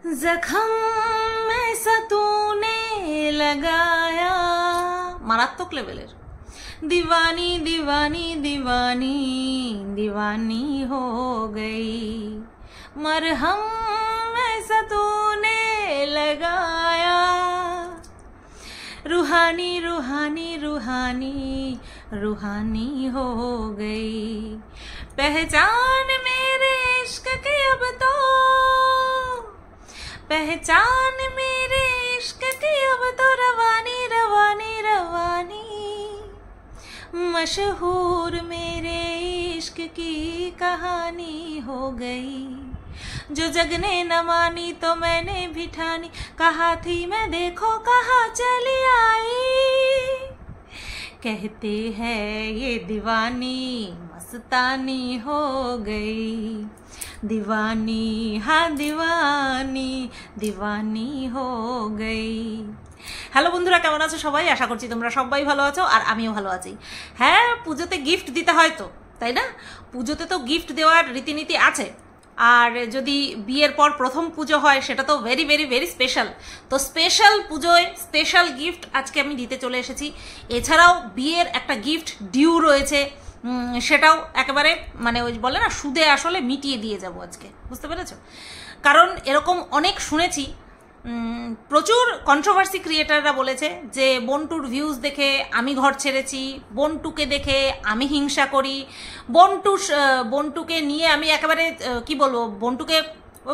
जख्म ऐसा तूने लगाया, मारात्मक लेवलेर। दीवानी दीवानी दीवानी दीवानी हो गई, मरहम ऐसा तूने लगाया, रूहानी रूहानी रूहानी रूहानी हो गई, पहचान मेरे इश्क की अब तो, पहचान मेरे इश्क की अब तो रवानी रवानी रवानी, मशहूर मेरे इश्क की कहानी हो गई, जो जग ने न मानी तो मैंने भी ठानी, कहा थी मैं देखो कहाँ चली आई, कहते हैं ये दीवानी मस्तानी हो गई, दीवानी हाँ दीवानी दीवानी हो गई। হ্যালো বন্ধুরা, কেমন আছো সবাই? আশা করছি তোমরা সবাই ভালো আছো আর আমিও ভালো আছি। হ্যাঁ, পুজোতে গিফট দিতে হয় তো, তাই না? পুজোতে তো গিফট দেওয়ার রীতিনীতি আছে, আর যদি বিয়ের পর প্রথম পুজো হয় সেটা তো ভেরি ভেরি ভেরি স্পেশাল। তো স্পেশাল পুজোয় স্পেশাল গিফট আজকে আমি দিতে চলে এসেছি। এছাড়াও বিয়ের একটা গিফট ডিউ রয়েছে, সেটাও একেবারে মানে ওই বলে না সুদে আসলে মিটিয়ে দিয়ে যাব আজকে, বুঝতে পেরেছো? কারণ এরকম অনেক শুনেছি, প্রচুর কন্ট্রোভার্সি ক্রিয়েটাররা বলেছে যে বন্টুর ভিউজ দেখে আমি ঘর ছেড়েছি, বন্টুকে দেখে আমি হিংসা করি, বন্টুকে নিয়ে আমি একেবারে কি বলবো, বন্টুকে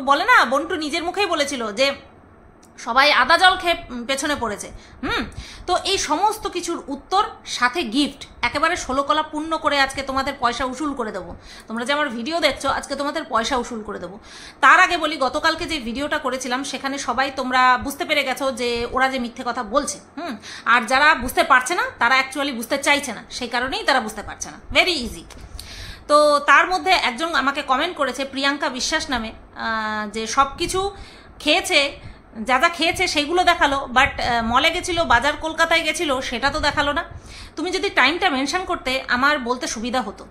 বলে না, বন্টু নিজের মুখেই বলেছিল যে সবাই আদা জল খেয়ে পেছনে পড়েছে। তো এই সমস্ত কিছুর উত্তর সাথে গিফট একেবারে 16 কলা পূর্ণ করে আজকে তোমাদের পয়সা উসুল করে দেবো। তোমরা যে আমার ভিডিও দেখছো আজকে তোমাদের পয়সা উসুল করে দেবো। তার আগে বলি, গতকালকে যে ভিডিওটা করেছিলাম সেখানে সবাই তোমরা বুঝতে পেরে গেছো যে ওরা যে মিথ্যে কথা বলছে। আর যারা বুঝতে পারছে না তারা অ্যাকচুয়ালি বুঝতে চাইছে না, সেই কারণেই তারা বুঝতে পারছে না। Very easy. তো তার মধ্যে একজন আমাকে কমেন্ট করেছে, প্রিয়াঙ্কা বিশ্বাস নামে, যে সব কিছু খেয়েছে, যা যা খেয়েছে সেইগুলো দেখালো, বাট মলে গেছিলো, বাজার কলকাতায় গেছিলো সেটা তো দেখালো না। তুমি যদি টাইমটা মেনশন করতে আমার বলতে সুবিধা হতো,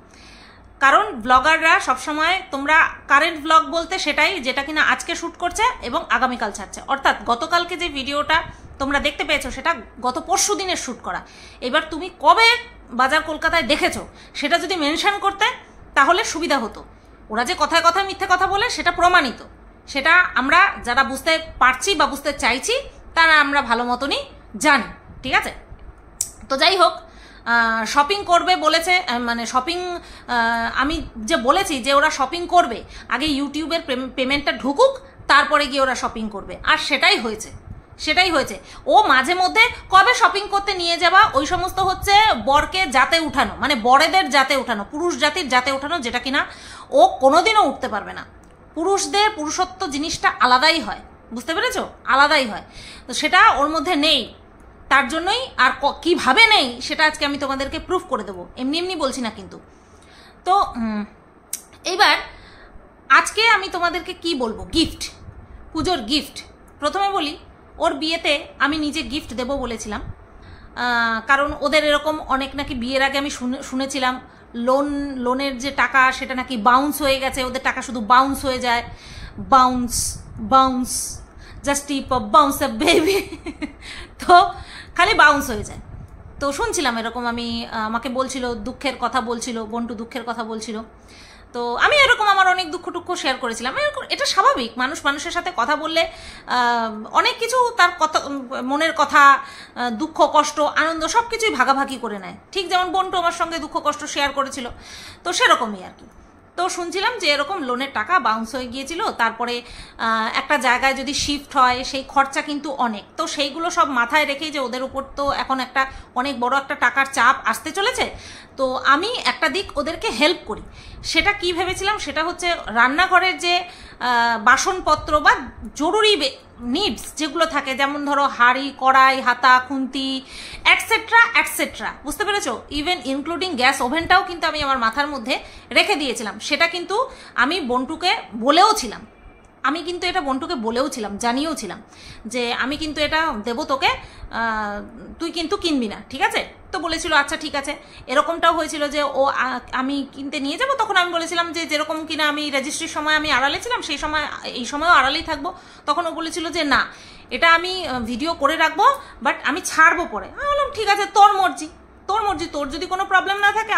কারণ ব্লগাররা সবসময় তোমরা কারেন্ট ব্লগ বলতে সেটাই যেটা কিনা আজকে শ্যুট করছে এবং আগামীকাল ছাড়ছে। অর্থাৎ গতকালকে যে ভিডিওটা তোমরা দেখতে পেয়েছো সেটা গত পরশু দিনের শ্যুট করা। এবার তুমি কবে বাজার কলকাতায় দেখেছো সেটা যদি মেনশন করতে তাহলে সুবিধা হতো। ওরা যে কথায় কথায় মিথ্যে কথা বলে সেটা প্রমাণিত, সেটা আমরা যারা বুঝতে পারছি বা বুঝতে চাইছি তারা আমরা ভালো মতনই জানি, ঠিক আছে? তো যাই হোক, শপিং করবে বলেছে, মানে শপিং আমি যে বলেছি যে ওরা শপিং করবে, আগে ইউটিউবের পেমেন্টটা ঢুকুক তারপরে গিয়ে ওরা শপিং করবে, আর সেটাই হয়েছে, সেটাই হয়েছে। ও মাঝে মধ্যে কবে শপিং করতে নিয়ে যাবা, ওই সমস্ত হচ্ছে বরকে জাতে উঠানো, মানে বরেদের জাতে উঠানো, পুরুষ জাতির জাতে উঠানো, যেটা কিনা ও কোনোদিনও উঠতে পারবে না। পুরুষদের পুরুষত্ব জিনিসটা আলাদাই হয়, বুঝতে পেরেছো? আলাদাই হয়। তো সেটা ওর মধ্যে নেই, তার জন্যই। আর কিভাবে নেই সেটা আজকে আমি তোমাদেরকে প্রুফ করে দেবো, এমনি এমনি বলছি না কিন্তু। তো এইবার আজকে আমি তোমাদেরকে কি বলবো, গিফট, পুজোর গিফট। প্রথমে বলি, ওর বিয়েতে আমি নিজে গিফট দেবো বলেছিলাম, কারণ ওদের এরকম অনেক নাকি বিয়ের আগে আমি শুনেছিলাম লোনের যে টাকা সেটা নাকি বাউন্স হয়ে গেছে, ওদের টাকা শুধু বাউন্স হয়ে যায়, bounce bounce just tip of bounce a baby, তো খালি বাউন্স হয়ে যায়। তো শুনছিলাম এরকম, আমাকে বলছিল, দুঃখের কথা বলছিল, বন্টু দুঃখের কথা বলছিল। তো আমি এরকম আমার অনেক দুঃখ টুক্ষ শেয়ার করেছিলাম। এটা স্বাভাবিক, মানুষ মানুষের সাথে কথা বললে অনেক কিছু তার কথা, মনের কথা, দুঃখ কষ্ট আনন্দ সব কিছুই ভাগাভাগি করে নেয়, ঠিক যেমন বন্টু আমার সঙ্গে দুঃখ কষ্ট শেয়ার করেছিল, তো সেরকমই আর কি। তো শুনছিলাম যে এরকম লোনের টাকা বাউন্স হয়ে গিয়েছিল, তারপরে একটা জায়গায় যদি শিফট হয় সেই খরচা কিন্তু অনেক, তো সেইগুলো সব মাথায় রেখেই যে ওদের উপর তো এখন একটা অনেক বড় একটা টাকার চাপ আসতে চলেছে, তো আমি একটা দিক ওদেরকে হেল্প করি। সেটা কি ভেবেছিলাম, সেটা হচ্ছে রান্নাঘরের যে বাসনপত্র বা জরুরি নিডস যেগুলো থাকে, যেমন ধরো হাঁড়ি, কড়াই, হাতা, খুন্তি, অ্যাটসেট্রা অ্যাটসেট্রা, বুঝতে পেরেছো? ইভেন ইনক্লুডিং গ্যাস ওভেনটাও কিন্তু আমি আমার মাথার মধ্যে রেখে দিয়েছিলাম। সেটা কিন্তু আমি বন্টুকে বলেও ছিলাম আমি কিন্তু এটা বন্টুকে বলেও ছিলাম, জানিয়েও ছিলাম যে আমি কিন্তু এটা দেবো তোকে, তুই কিন্তু কিনবি না, ঠিক আছে? তো বলেছিল আচ্ছা ঠিক আছে। এরকমটাও হয়েছিল যে ও আমি কিনতে নিয়ে যাব, তখন আমি বলেছিলাম যে যেরকম কিনা আমি রেজিস্ট্রির সময় আমি আড়ালে ছিলাম, সেই সময় এই সময়ও আড়ালেই থাকবো। তখন ও বলেছিল যে না, এটা আমি ভিডিও করে রাখবো, বাট আমি ছাড়বো পরে। আমি বললাম ঠিক আছে, তোর মর্জি, তোর মর্জি, তোর যদি কোনো প্রবলেম না থাকে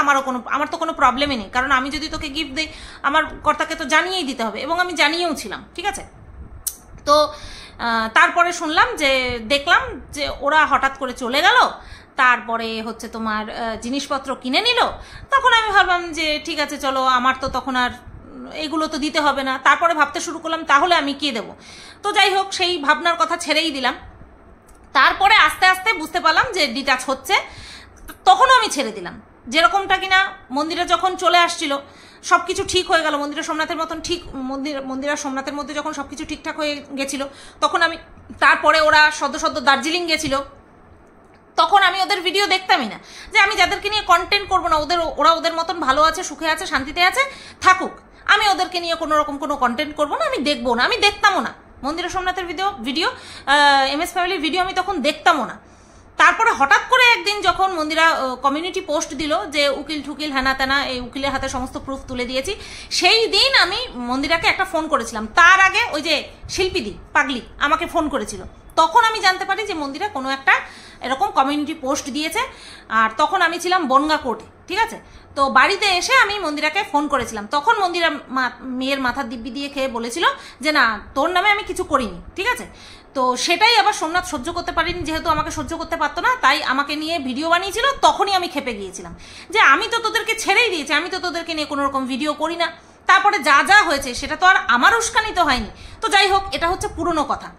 আমার তো কোনো প্রবলেমই নেই, কারণ আমি যদি তোকে গিফট দিই আমার কর্তাকে তো জানিয়েই দিতে হবে, এবং আমি জানিয়েও ছিলাম, ঠিক আছে? তো তারপরে শুনলাম যে দেখলাম যে ওরা হঠাৎ করে চলে গেল, তারপরে হচ্ছে তোমার জিনিসপত্র কিনে নিল। তখন আমি ভাবলাম যে ঠিক আছে চলো, আমার তো তখন আর এগুলো তো দিতে হবে না। তারপরে ভাবতে শুরু করলাম তাহলে আমি কে দেবো। তো যাই হোক, সেই ভাবনার কথা ছেড়েই দিলাম। তারপরে আস্তে আস্তে বুঝতে পারলাম যে ডিটাচ হচ্ছে, তখনও আমি ছেড়ে দিলাম। যেরকমটা কিনা মন্দিরে যখন চলে আসছিল সব কিছু ঠিক হয়ে গেল, মন্দিরা সোমনাথের মতন ঠিক মন্দিরা সোমনাথের মধ্যে যখন সব কিছু ঠিকঠাক হয়ে গেছিলো, তখন আমি, তারপরে ওরা সদ্য দার্জিলিং গেছিল, তখন আমি ওদের ভিডিও দেখতামই না। যে আমি যাদেরকে নিয়ে কন্টেন্ট করবো না, ওরা ওদের মতন ভালো আছে, সুখে আছে, শান্তিতে আছে, থাকুক, আমি ওদেরকে নিয়ে কোনো রকম কোনো কন্টেন্ট করবো না, আমি দেখবো না, আমি দেখতামও না মন্দিরা সোমনাথের ভিডিও MS ফ্যামিলির ভিডিও আমি তখন দেখতামও না। তারপরে হঠাৎ করে একদিন যখন মন্দিরা কমিউনিটি পোস্ট দিল যে উকিল ঠুকিল হ্যানা তেনা, এই উকিলের হাতে সমস্ত প্রুফ তুলে দিয়েছি, সেই দিন আমি মন্দিরাকে একটা ফোন করেছিলাম। তার আগে ওই যে শিল্পীদি পাগলি আমাকে ফোন করেছিল, তখন আমি জানতে পারি যে মন্দিরা কোনো একটা এরকম কমিউনিটি পোস্ট দিয়েছে। আর তখন আমি ছিলাম বনগা কোর্টে, ঠিক আছে? তো বাড়িতে এসে আমি মন্দিরাকে ফোন করেছিলাম, তখন মন্দিরা মেয়ের মাথার দিব্যি দিয়ে খেয়ে বলেছিল যে না, তোর নামে আমি কিছু করিনি, ঠিক আছে? তো সেটাই আবার সোমনাথ সহ্য করতে পারিনি, যেহেতু আমাকে সহ্য করতে পারতো না, তাই আমাকে নিয়ে ভিডিও বানিয়েছিল। তখনই আমি খেপে গিয়েছিলাম যে আমি তো তোদেরকে ছেড়েই দিয়েছি, আমি তো তোদেরকে নিয়ে কোনো রকম ভিডিও করি না। তারপরে যা যা হয়েছে সেটা তো আর আমার উস্কানিত হয়নি। তো যাই হোক, এটা হচ্ছে পুরনো কথা।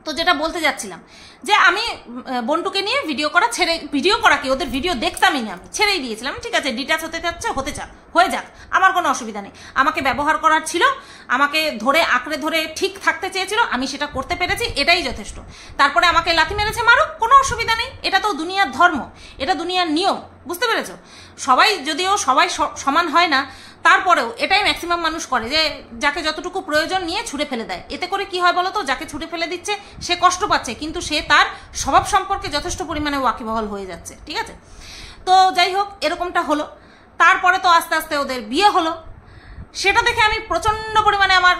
তো যেটা বলতে যাচ্ছিলাম যে আমি বন্টুকে নিয়ে ভিডিও করা কি, ওদের ভিডিও দেখতামই না, আমি ছেড়েই দিয়েছিলাম। ঠিক আছে, ডিটাচ হতে যাচ্ছে হয়ে যাক, আমার কোনো অসুবিধা নেই। আমাকে ব্যবহার করার ছিল, আমাকে ধরে আঁকড়ে ধরে ঠিক থাকতে চেয়েছিল, আমি সেটা করতে পেরেছি, এটাই যথেষ্ট। তারপরে আমাকে লাথি মেরেছে, মারুক, কোনো অসুবিধা নেই, এটা তো দুনিয়ার ধর্ম, এটা দুনিয়ার নিয়ম, বুঝতে পেরেছো? যদিও সবাই সমান হয় না, তারপরেও এটাই ম্যাক্সিমাম মানুষ করে যে যাকে যতটুকু প্রয়োজন নিয়ে ছুঁড়ে ফেলে দেয়। এতে করে কি হয় বলো তো, যাকে ছুঁড়ে ফেলে দিচ্ছে সে কষ্ট পাচ্ছে, কিন্তু সে তার স্বভাব সম্পর্কে যথেষ্ট পরিমাণে ওয়াকিবহাল হয়ে যাচ্ছে, ঠিক আছে? তো যাই হোক, এরকমটা হলো। তারপরে তো আস্তে আস্তে ওদের বিয়ে হলো, সেটা দেখে আমি প্রচণ্ড পরিমাণে আমার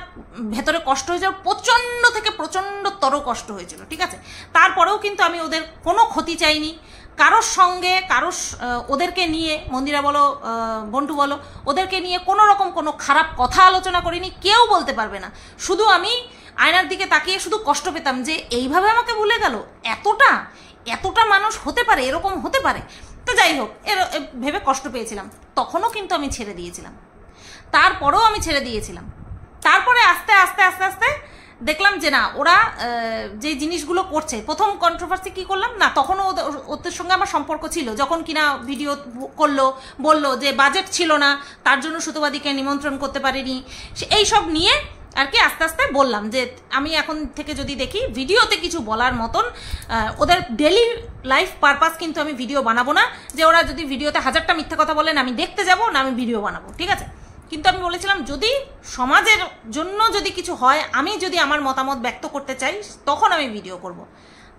ভেতরে কষ্ট হয়েছিল, প্রচণ্ড থেকে প্রচণ্ডতর কষ্ট হয়েছিল, ঠিক আছে? তারপরেও কিন্তু আমি ওদের কোনো ক্ষতি চাইনি, কারোর সঙ্গে ওদেরকে নিয়ে, মন্দিরা বলো বন্টু বলো, ওদেরকে নিয়ে কোনো রকম কোনো খারাপ কথা আলোচনা করিনি, কেউ বলতে পারবে না। শুধু আমি আয়নার দিকে তাকিয়ে শুধু কষ্ট পেতাম যে এইভাবে আমাকে ভুলে গেল, এতটা মানুষ হতে পারে, এরকম হতে পারে। তো যাই হোক, ভেবে কষ্ট পেয়েছিলাম, তখনও কিন্তু আমি ছেড়ে দিয়েছিলাম, তারপরেও আমি ছেড়ে দিয়েছিলাম। তারপরে আস্তে আস্তে আস্তে আস্তে দেখলাম যে না, ওরা যে জিনিসগুলো করছে, প্রথম কন্ট্রোভার্সি কি করলাম না, তখনও ওদের সঙ্গে আমার সম্পর্ক ছিল, যখন কিনা ভিডিও বললো যে বাজেট ছিল না, তার জন্য সুতোবাদীকে নিমন্ত্রণ করতে পারিনি, এইসব নিয়ে আর কি আস্তে আস্তে বললাম যে আমি এখন থেকে যদি দেখি ভিডিওতে কিছু বলার মতন, ওদের ডেলি লাইফ পারপাস কিন্তু আমি ভিডিও বানাবো না, যে ওরা যদি ভিডিওতে 1000টা মিথ্যা কথা বলেন আমি দেখতে যাব না, আমি ভিডিও বানাবো, ঠিক আছে? কিন্তু আমি বলেছিলাম যদি সমাজের জন্য যদি কিছু হয়, আমি যদি আমার মতামত ব্যক্ত করতে চাই, তখন আমি ভিডিও করব।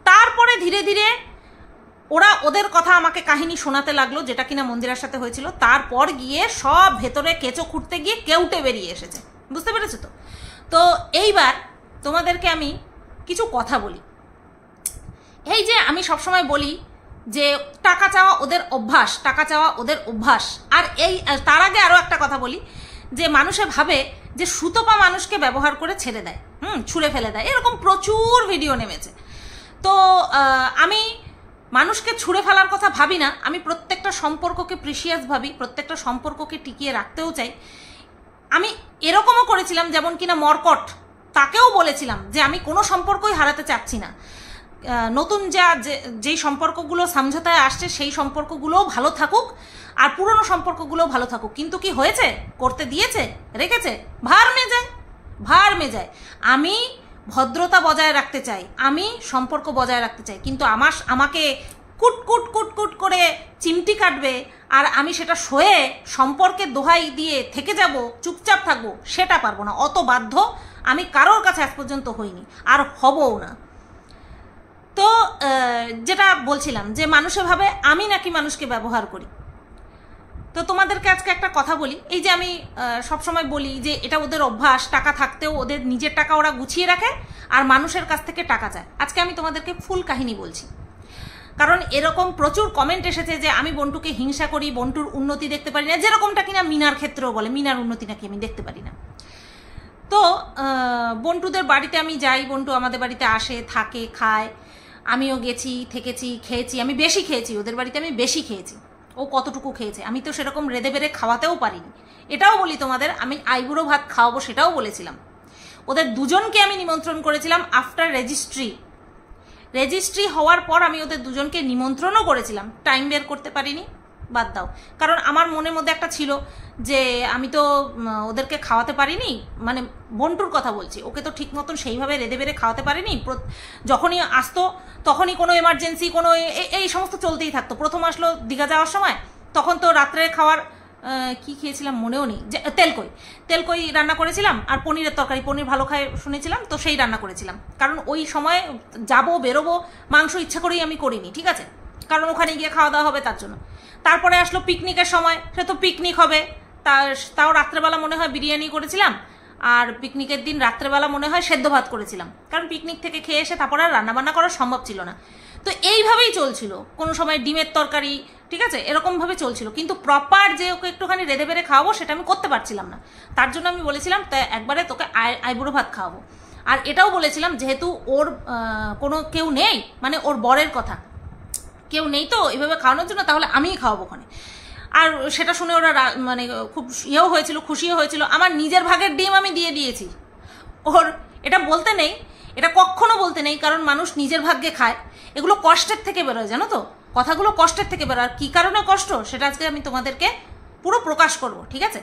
তারপরে ধীরে ধীরে ওদের কথা আমাকে কাহিনী শোনাতে লাগলো, যেটা কিনা মন্দিরার সাথে হয়েছিল। তারপর গিয়ে সব ভেতরে কেঁচো খুঁড়তে গিয়ে কেউটে বেরিয়ে এসেছে, বুঝতে পেরেছো তো? তো এইবার তোমাদেরকে আমি কিছু কথা বলি। এই যে আমি সবসময় বলি যে টাকা চাওয়া ওদের অভ্যাস, আর তার আগে আরও একটা কথা বলি যে মানুষে ভাবে যে সুতপা মানুষকে ব্যবহার করে ছেড়ে দেয়, ছুঁড়ে ফেলে দেয়, এরকম প্রচুর ভিডিও নেমেছে। তো আমি মানুষকে ছুঁড়ে ফেলার কথা ভাবি না, আমি প্রত্যেকটা সম্পর্ককে প্রিসিয়াস ভাবি, প্রত্যেকটা সম্পর্ককে টিকিয়ে রাখতেও চাই। আমি এরকমও করেছিলাম, যেমন কিনা মর্কট, তাকেও বলেছিলাম যে আমি কোনো সম্পর্কই হারাতে চাচ্ছি না, নতুন যেই সম্পর্কগুলো সমঝোতায় আসছে সেই সম্পর্কগুলোও ভালো থাকুক, আর পুরনো সম্পর্কগুলোও ভালো থাকুক। কিন্তু কি হয়েছে? করতে দিয়েছে, রেখেছে, ভার মে যায়। আমি ভদ্রতা বজায় রাখতে চাই, আমি সম্পর্ক বজায় রাখতে চাই, কিন্তু আমাকে কুট করে চিমটি কাটবে আর আমি সেটা সয়ে সম্পর্কের দোহাই দিয়ে থেকে যাব, চুপচাপ থাকবো, সেটা পারবো না, অত বাধ্য আমি কারোর কাছে আজ পর্যন্ত হইনি, আর হবও না। তো যেটা বলছিলাম যে মানুষে ভাবে আমি নাকি মানুষকে ব্যবহার করি। তো তোমাদেরকে আজকে একটা কথা বলি, এই যে আমি সবসময় বলি যে এটা ওদের অভ্যাস, টাকা থাকতেও ওদের নিজের টাকা ওরা গুছিয়ে রাখে আর মানুষের কাছ থেকে টাকা চায়। আজকে আমি তোমাদেরকে ফুল কাহিনী বলছি, কারণ এরকম প্রচুর কমেন্ট এসেছে যে আমি বন্টুকে হিংসা করি, বন্টুর উন্নতি দেখতে পারি না, যেরকমটা কিনা মিনার ক্ষেত্রেও বলে, মিনার উন্নতি নাকি আমি দেখতে পারি না। তো বন্টুদের বাড়িতে আমি যাই, বন্টু আমাদের বাড়িতে আসে, থাকে, খায়, আমিও গেছি, থেকেছি, খেয়েছি, আমি বেশি খেয়েছি, ওদের বাড়িতে আমি বেশি খেয়েছি। ও কতটুকু খেয়েছে, আমি তো সেরকম রেঁধে বেড়ে খাওয়াতেও পারিনি। এটাও বলি তোমাদের, আমি আইবুড়ো ভাত খাওয়াবো সেটাও বলেছিলাম। ওদের দুজনকে আমি নিমন্ত্রণ করেছিলাম আফটার রেজিস্ট্রি হওয়ার পর আমি ওদের দুজনকে নিমন্ত্রণও করেছিলাম, টাইম বের করতে পারিনি, বাদ দাও। কারণ আমার মনের মধ্যে একটা ছিল যে আমি তো ওদেরকে খাওয়াতে পারিনি, মানে বন্টুর কথা বলছি, ওকে তো ঠিক মতন সেইভাবে রেঁধে বেড়ে খাওয়াতে পারিনি। যখনই আসতো তখনই কোনো এমার্জেন্সি, কোনো এই সমস্ত চলতেই থাকতো। প্রথম আসলো দীঘা যাওয়ার সময়, তখন তো রাত্রে খাওয়ার কি খেয়েছিলাম মনেও নেই, তেলকই রান্না করেছিলাম, আর পনিরের তরকারি, পনির ভালো খায় শুনেছিলাম, তো সেই রান্না করেছিলাম। কারণ ওই সময় যাবো বেরোবো, মাংস ইচ্ছা করেই আমি করিনি, ঠিক আছে, কারণ ওখানে গিয়ে খাওয়া দাওয়া হবে তার জন্য। তারপরে আসলো পিকনিকের সময়, সে তো পিকনিক হবে, তাও রাত্রেবেলা মনে হয় বিরিয়ানি করেছিলাম, আর পিকনিকের দিন রাত্রেবেলা মনে হয় সেদ্ধ ভাত করেছিলাম, কারণ পিকনিক থেকে খেয়ে এসে তারপরে আর রান্নাবান্না করা সম্ভব ছিল না। তো এইভাবেই চলছিল, কোনো সময় ডিমের তরকারি, ঠিক আছে, এরকমভাবে চলছিল। কিন্তু প্রপার যে ওকে একটুখানি রেঁধে বেড়ে খাওয়াবো সেটা আমি করতে পারছিলাম না। তার জন্য আমি বলেছিলাম একবারে তোকে আইবুড়ো ভাত খাওয়াবো। আর এটাও বলেছিলাম যেহেতু ওর কোনো কেউ নেই, মানে ওর বরের কথা, কেউ নেই তো এভাবে খাওয়ানোর জন্য, তাহলে আমিই খাওয়াবো ওখানে। আর সেটা শুনে ওরা মানে খুব ইয়েও হয়েছিল, খুশিও হয়েছিল। আমার নিজের ভাগের ডিম আমি দিয়ে দিয়েছি ওর। এটা বলতে নেই, এটা কখনো বলতে নেই, কারণ মানুষ নিজের ভাগ্যে খায়, এগুলো কষ্টের থেকে বেরোয়, জানো তো, কথাগুলো কষ্টের থেকে বেরোয়। আর কী কারণে কষ্ট সেটা আজকে আমি তোমাদেরকে পুরো প্রকাশ করব, ঠিক আছে।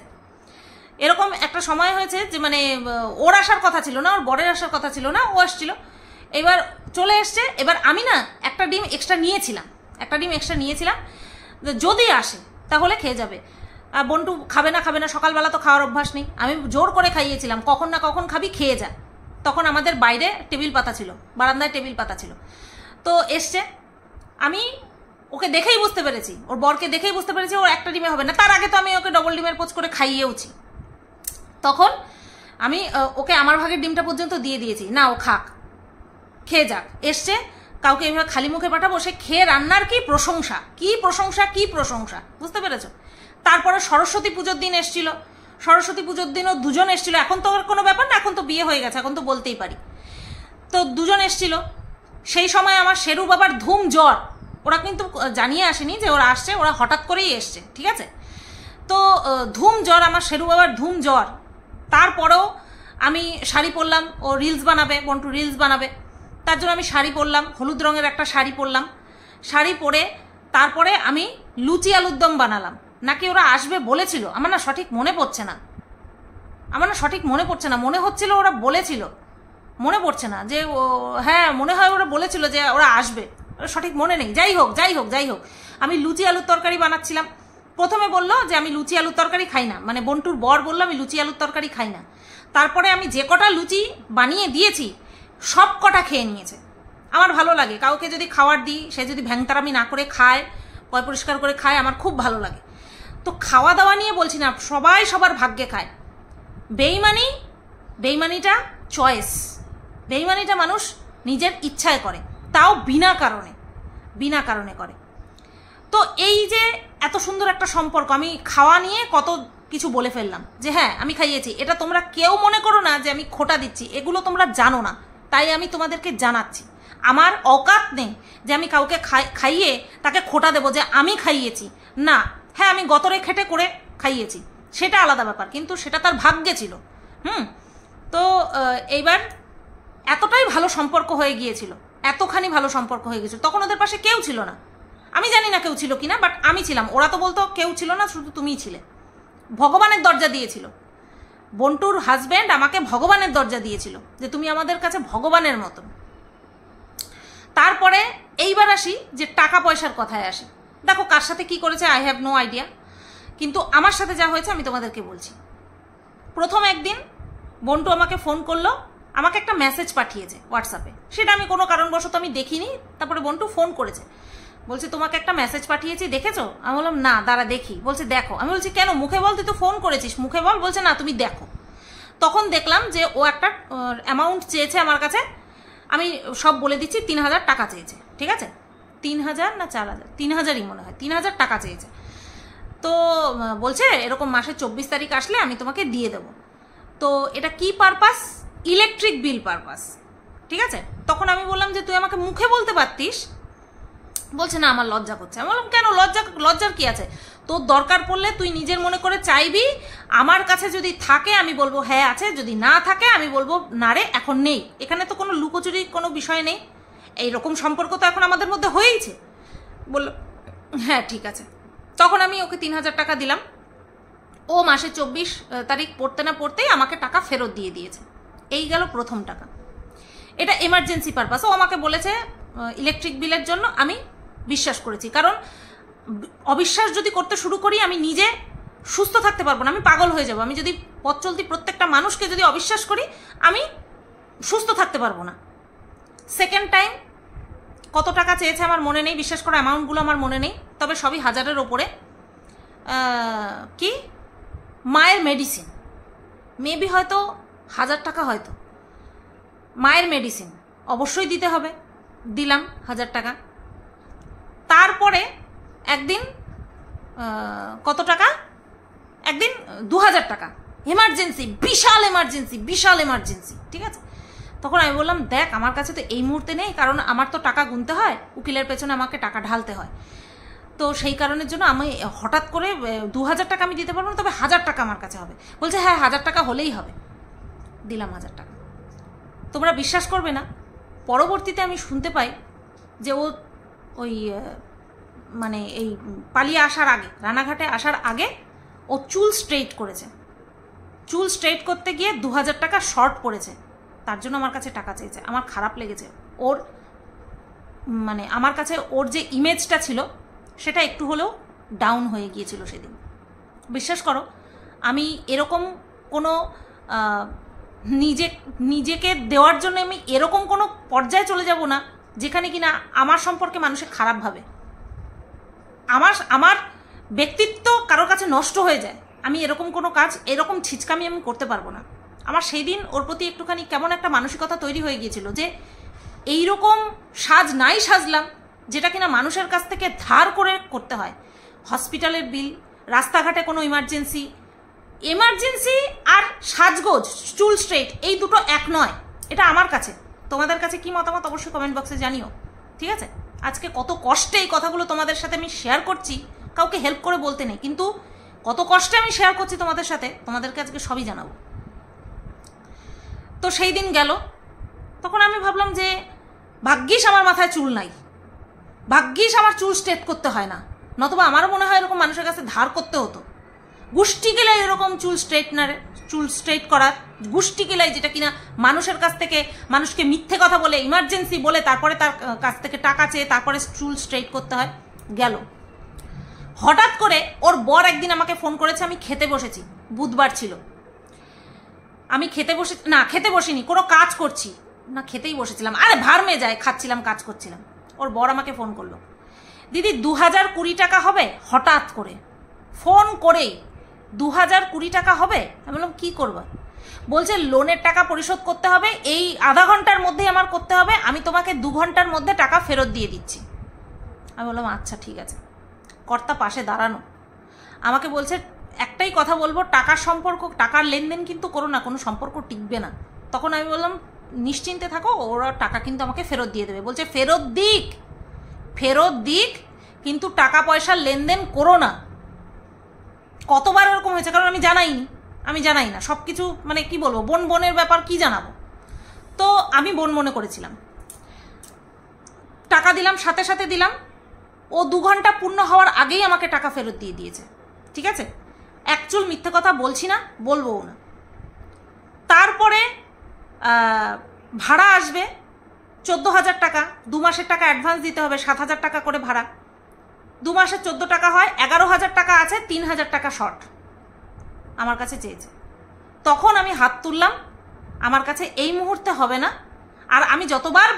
এরকম একটা সময় হয়েছে যে মানে ওর আসার কথা ছিল না, ওর বরের আসার কথা ছিল না, ও আসছিল, এবার চলে এসছে। এবার আমি না একটা ডিম এক্সট্রা নিয়েছিলাম, যদি আসে তাহলে খেয়ে যাবে। বন্টু খাবে না, সকালবেলা তো খাওয়ার অভ্যাস নেই, আমি জোর করে খাইয়েছিলাম, কখন না কখন খাবি, খেয়ে যা। তখন আমাদের বাইরে টেবিল পাতা ছিল, বারান্দায় টেবিল পাতা ছিল। তো এসছে, আমি ওকে দেখেই বুঝতে পেরেছি, ওর বরকে দেখেই বুঝতে পেরেছি ওর একটা ডিমে হবে না। তার আগে তো আমি ওকে ডবল ডিমের পোচ করে খাইয়েওছি। তখন আমি ওকে আমার ভাগের ডিমটা পর্যন্ত দিয়ে দিয়েছি, না ও খাক, খেয়ে যাক। এসছে, কাউকে এভাবে খালি মুখে পাঠাবো, সে খেয়ে রান্নার কি প্রশংসা, বুঝতে পেরেছো। তারপরে সরস্বতী পুজোর দিন এসছিল, সরস্বতী পুজোর দিনও দুজন এসছিল। এখন তো কোনো ব্যাপার না, এখন তো বিয়ে হয়ে গেছে, এখন তো বলতেই পারি। তো দুজন এসছিল, সেই সময় আমার শেরু বাবার ধুম জ্বর, ওরা কিন্তু জানিয়ে আসেনি যে ওরা আসছে, ওরা হঠাৎ করেই এসছে, ঠিক আছে। তো ধুম জ্বর, আমার শেরু বাবার ধুম জ্বর। তারপরেও আমি শাড়ি পরলাম, ও রিলস বানাবে, বন্টু রিলস বানাবে, তার জন্য আমি শাড়ি পরলাম, হলুদ রঙের একটা শাড়ি পরলাম। শাড়ি পরে তারপরে আমি লুচি আলুর দম বানালাম, নাকি ওরা আসবে বলেছিল, আমার না সঠিক মনে পড়ছে না, মনে হচ্ছিল ওরা বলেছিল, মনে পড়ছে না যে হ্যাঁ মনে হয় ওরা বলেছিল যে ওরা আসবে, সঠিক মনে নেই। যাই হোক আমি লুচি আলুর তরকারি বানাচ্ছিলাম। প্রথমে বললো যে আমি লুচি আলুর তরকারি খাই না, মানে বন্টুর বর বললো আমি লুচি আলুর তরকারি খাই না। তারপরে আমি যে কটা লুচি বানিয়ে দিয়েছি সব কটা খেয়ে নিয়েছে। আমার ভালো লাগে, কাউকে যদি খাবার দিই সে যদি ভ্যাংতারামি না করে খায়, পয় পরিষ্কার করে খায়, আমার খুব ভালো লাগে। তো খাওয়া দাওয়া নিয়ে বলছি না, সবাই সবার ভাগ্যে খায়। বেইমানিটা চয়েস, বেইমানিটা মানুষ নিজের ইচ্ছায় করে, তাও বিনা কারণে করে। তো এই যে এত সুন্দর একটা সম্পর্ক, আমি খাওয়া নিয়ে কত কিছু বলে ফেললাম যে হ্যাঁ আমি খাইয়েছি, এটা তোমরা কেউ মনে করো না যে আমি খোটা দিচ্ছি, এগুলো তোমরা জানো না, তাই আমি তোমাদেরকে জানাচ্ছি। আমার অকাত নেই যে আমি কাউকে খাইয়ে তাকে খোটা দেবো যে আমি খাইয়েছি, না। হ্যাঁ আমি গতরে খেটে করে খাইয়েছি, সেটা আলাদা ব্যাপার, কিন্তু সেটা তার ভাগ্যে ছিল। তো এইবার এতটাই ভালো সম্পর্ক হয়ে গিয়েছিল, এতখানি ভালো সম্পর্ক হয়ে গেছিল, তখন ওদের পাশে কেউ ছিল না। আমি জানি না কেউ ছিল কিনা, বাট আমি ছিলাম। ওরা তো বলতো কেউ ছিল না, শুধু তুমিই ছিলে। ভগবানের দরজা দিয়েছিল, বন্টুর হাজব্যান্ড আমাকে ভগবানের দরজা দিয়েছিল যে তুমি আমাদের কাছে ভগবানের মতো। তারপরে এইবার আসি যে টাকা পয়সার কথায় আসি। দেখো কার সাথে কি করেছে আই হ্যাভ নো আইডিয়া, কিন্তু আমার সাথে যা হয়েছে আমি তোমাদেরকে বলছি। প্রথম একদিন বন্টু আমাকে ফোন করলো, আমাকে একটা মেসেজ পাঠিয়েছে হোয়াটসঅ্যাপে, সেটা আমি কোনো কারণবশত আমি দেখিনি। তারপরে বন্টু ফোন করেছে, বলছে তোমাকে একটা মেসেজ পাঠিয়েছি দেখেছো? আমি বললাম না, দাঁড়া দেখি। বলছে দেখো। আমি বলছি কেন? মুখে বল, তুই তো ফোন করেছিস, মুখে বল। বলছে না, তুমি দেখো। তখন দেখলাম যে ও একটা অ্যামাউন্ট চেয়েছে আমার কাছে, আমি সব বলে দিচ্ছি। 3,000 টাকা চেয়েছে, ঠিক আছে? 3,000 না 4,000, 3,000ই মনে হয়, 3,000 টাকা চেয়েছে। তো বলছে এরকম মাসের 24 তারিখ আসলে আমি তোমাকে দিয়ে দেবো। তো এটা কি পারপাস? ইলেকট্রিক বিল পারপাস, ঠিক আছে? তখন আমি বললাম যে তুই আমাকে মুখে বলতে পারতিস। বলছে না, আমার লজ্জা করছে। আমি বললাম কেন? লজ্জার কি আছে? তোর দরকার পড়লে তুই নিজের মনে করে চাইবি, আমার কাছে যদি থাকে আমি বলবো হ্যাঁ আছে, যদি না থাকে আমি বলবো না রে এখন নেই। এখানে তো কোনো লুকোচুরি কোনো বিষয় নেই, এইরকম সম্পর্ক তো এখন আমাদের মধ্যে হয়েইছে। বললো হ্যাঁ ঠিক আছে। তখন আমি ওকে 3,000 টাকা দিলাম। ও মাসে 24 তারিখ পড়তে না পড়তেই আমাকে টাকা ফেরত দিয়ে দিয়েছে। এই গেল প্রথম টাকা। এটা এমার্জেন্সি পারপাস। ও আমাকে বলেছে ইলেকট্রিক বিলের জন্য, আমি বিশ্বাস করেছি। কারণ অবিশ্বাস যদি করতে শুরু করি আমি নিজে সুস্থ থাকতে পারবো না, আমি পাগল হয়ে যাব। আমি যদি পথ চলতি প্রত্যেকটা মানুষকে যদি অবিশ্বাস করি আমি সুস্থ থাকতে পারবো না। সেকেন্ড টাইম কত টাকা চেয়েছে আমার মনে নেই, বিশ্বাস করে অ্যামাউন্টগুলো আমার মনে নেই, তবে সবই 1000-এর ওপরে। কি মায়ের মেডিসিন, মেবি হয়তো 1000 টাকা, হয়তো মায়ের মেডিসিন অবশ্যই দিতে হবে, দিলাম 1000 টাকা। তারপরে একদিন কত টাকা? একদিন 2000 টাকা এমার্জেন্সি, বিশাল এমার্জেন্সি, বিশাল এমার্জেন্সি, ঠিক আছে? তখন আমি বললাম দেখ আমার কাছে তো এই মুহূর্তে নেই, কারণ আমার তো টাকা গুনতে হয়, উকিলের পেছনে আমাকে টাকা ঢালতে হয়। তো সেই কারণের জন্য আমি হঠাৎ করে 2000 টাকা আমি দিতে পারবো না, তবে 1000 টাকা আমার কাছে হবে। বলছে হ্যাঁ 1000 টাকা হলেই হবে। দিলাম 1000 টাকা। তোমরা বিশ্বাস করবে না, পরবর্তীতে আমি শুনতে পাই যে ও ওই মানে এই পালিয়ে আসার আগে, রানাঘাটে আসার আগে ও চুল স্ট্রেট করেছে। চুল স্ট্রেট করতে গিয়ে 2000 টাকা শর্ট পড়েছে, তার জন্য আমার কাছে টাকা চেয়েছে। আমার খারাপ লেগেছে। ওর মানে আমার কাছে ওর যে ইমেজটা ছিল সেটা একটু হলেও ডাউন হয়ে গিয়েছিল সেদিন। বিশ্বাস করো আমি এরকম কোনো নিজেকে দেওয়ার জন্য আমি এরকম কোনো পর্যায়ে চলে যাব না যেখানে কিনা আমার সম্পর্কে মানুষের খারাপ ভাবে, আমার ব্যক্তিত্ব কারোর কাছে নষ্ট হয়ে যায়। আমি এরকম কোনো কাজ, এরকম ছিচকামি আমি করতে পারবো না। আমার সেই দিন ওর প্রতি একটুখানি কেমন একটা মানসিকতা তৈরি হয়ে গিয়েছিল যে এইরকম সাজ নাই সাজলাম যেটা কিনা মানুষের কাছ থেকে ধার করে করতে হয়। হসপিটালের বিল, রাস্তাঘাটে কোনো ইমার্জেন্সি আর সাজগোজ, চুল স্ট্রেট, এই দুটো এক নয়। এটা আমার কাছে। তোমাদের কাছে কি মতামত অবশ্যই কমেন্ট বক্সে জানিও, ঠিক আছে? আজকে কত কষ্টে এই কথাগুলো তোমাদের সাথে আমি শেয়ার করছি, কাউকে হেল্প করে বলতে নেই, কিন্তু কত কষ্টে আমি শেয়ার করছি তোমাদের সাথে, তোমাদেরকে আজকে সবই জানাবো। তো সেই দিন গেল, তখন আমি ভাবলাম যে ভাগ্যিস আমার মাথায় চুল নাই, ভাগ্যিস আমার চুল স্ট্রেট করতে হয় না, নতুবা আমারও মনে হয় এরকম মানুষের কাছে ধার করতে হতো। গুষ্টি গেলাই এরকম চুল স্ট্রেট করার গুষ্টি গেলাই, যেটা কিনা মানুষের কাছ থেকে মানুষকে মিথ্যে কথা বলে, ইমার্জেন্সি বলে, তারপরে তার কাছ থেকে টাকা চেয়ে তারপরে চুল স্ট্রেট করতে হয়। গেল হঠাৎ করে ওর বর একদিন আমাকে ফোন করেছে, আমি খেতে বসেছি, বুধবার ছিল, আমি খেতে বসিনি, কোনো কাজ করছি না, খেতেই বসেছিলাম, আরে ভার্মে যায়, খাচ্ছিলাম, কাজ করছিলাম। ওর বর আমাকে ফোন করলো, দিদি 2020 টাকা হবে? হঠাৎ করে ফোন করেই 2020 টাকা হবে? আমি বললাম কি করবো? বলছে লোনের টাকা পরিশোধ করতে হবে, এই আধা ঘন্টার মধ্যেই আমার করতে হবে, আমি তোমাকে 2 ঘন্টার মধ্যে টাকা ফেরত দিয়ে দিচ্ছি। আমি বললাম আচ্ছা ঠিক আছে। কর্তা পাশে দাঁড়ানো, আমাকে বলছে একটাই কথা বলবো, টাকার সম্পর্ক, টাকার লেনদেন কিন্তু করো না, কোনো সম্পর্ক টিকবে না। তখন আমি বললাম নিশ্চিন্তে থাকো, ওরা টাকা কিন্তু আমাকে ফেরত দিয়ে দেবে। বলছে ফেরত দিক, কিন্তু টাকা পয়সার লেনদেন করো না। কতবার এরকম হয়েছে, কারণ আমি জানাই না সব কিছু, মানে কি বলবো, বোনের ব্যাপার কি জানাবো। তো আমি বোন মনে করেছিলাম, টাকা দিলাম, সাথে সাথে দিলাম। ও 2 ঘন্টা পূর্ণ হওয়ার আগেই আমাকে টাকা ফেরত দিয়ে দিয়েছে, ঠিক আছে? অ্যাকচুয়াল মিথ্যে কথা বলছি না, বলবোও না। তারপরে ভাড়া আসবে 14,000 টাকা, 2 মাসের টাকা অ্যাডভান্স দিতে হবে, 7,000 টাকা করে ভাড়া, 2 মাসে 14 টাকা হয়, 11,000 টাকা আছে, 3,000 টাকা শর্ট আমার কাছে চেয়েছে। তখন আমি হাত তুললাম, আমার কাছে এই মুহূর্তে হবে না। আর আমি যতবার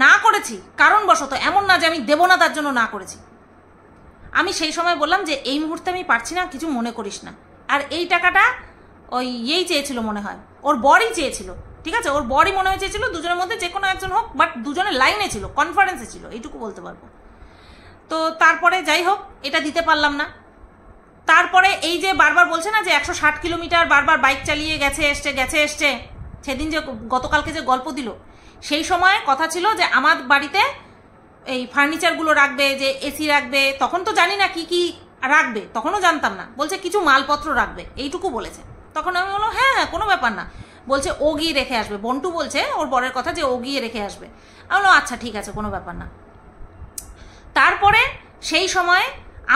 না করেছি কারণবশত, এমন না যে আমি দেবো না তার জন্য না করেছি, আমি সেই সময় বললাম যে এই মুহূর্তে আমি পারছি না, কিছু মনে করিস না। আর এই টাকাটা ওই চেয়েছিল মনে হয়, ওর বরই চেয়েছিল, ঠিক আছে, ওর বরই মনে হয় চেয়েছিল, দুজনের মধ্যে যে কোনো একজন হোক, বাট দুজনের লাইনে ছিল, কনফারেন্সে ছিল, এইটুকু বলতে পারবো। তো তারপরে যাই হোক, এটা দিতে পারলাম না। তারপরে এই যে বারবার বলছে না যে 160 কিলোমিটার বারবার বাইক চালিয়ে গেছে এসছে, সেদিন যে গতকালকে যে গল্প দিল, সেই সময় কথা ছিল যে আমার বাড়িতে এই ফার্নিচারগুলো রাখবে, যে এসি রাখবে, তখন তো জানি না কি কি রাখবে, তখনও জানতাম না, বলছে কিছু মালপত্র রাখবে, এইটুকু বলেছে। তখন আমি বললাম হ্যাঁ হ্যাঁ কোনো ব্যাপার না, বলছে ও গিয়ে রেখে আসবে, বন্টু বলছে ওর বরের কথা যে ও গিয়ে রেখে আসবে। আমি বললাম আচ্ছা ঠিক আছে কোনো ব্যাপার না। তারপরে সেই সময়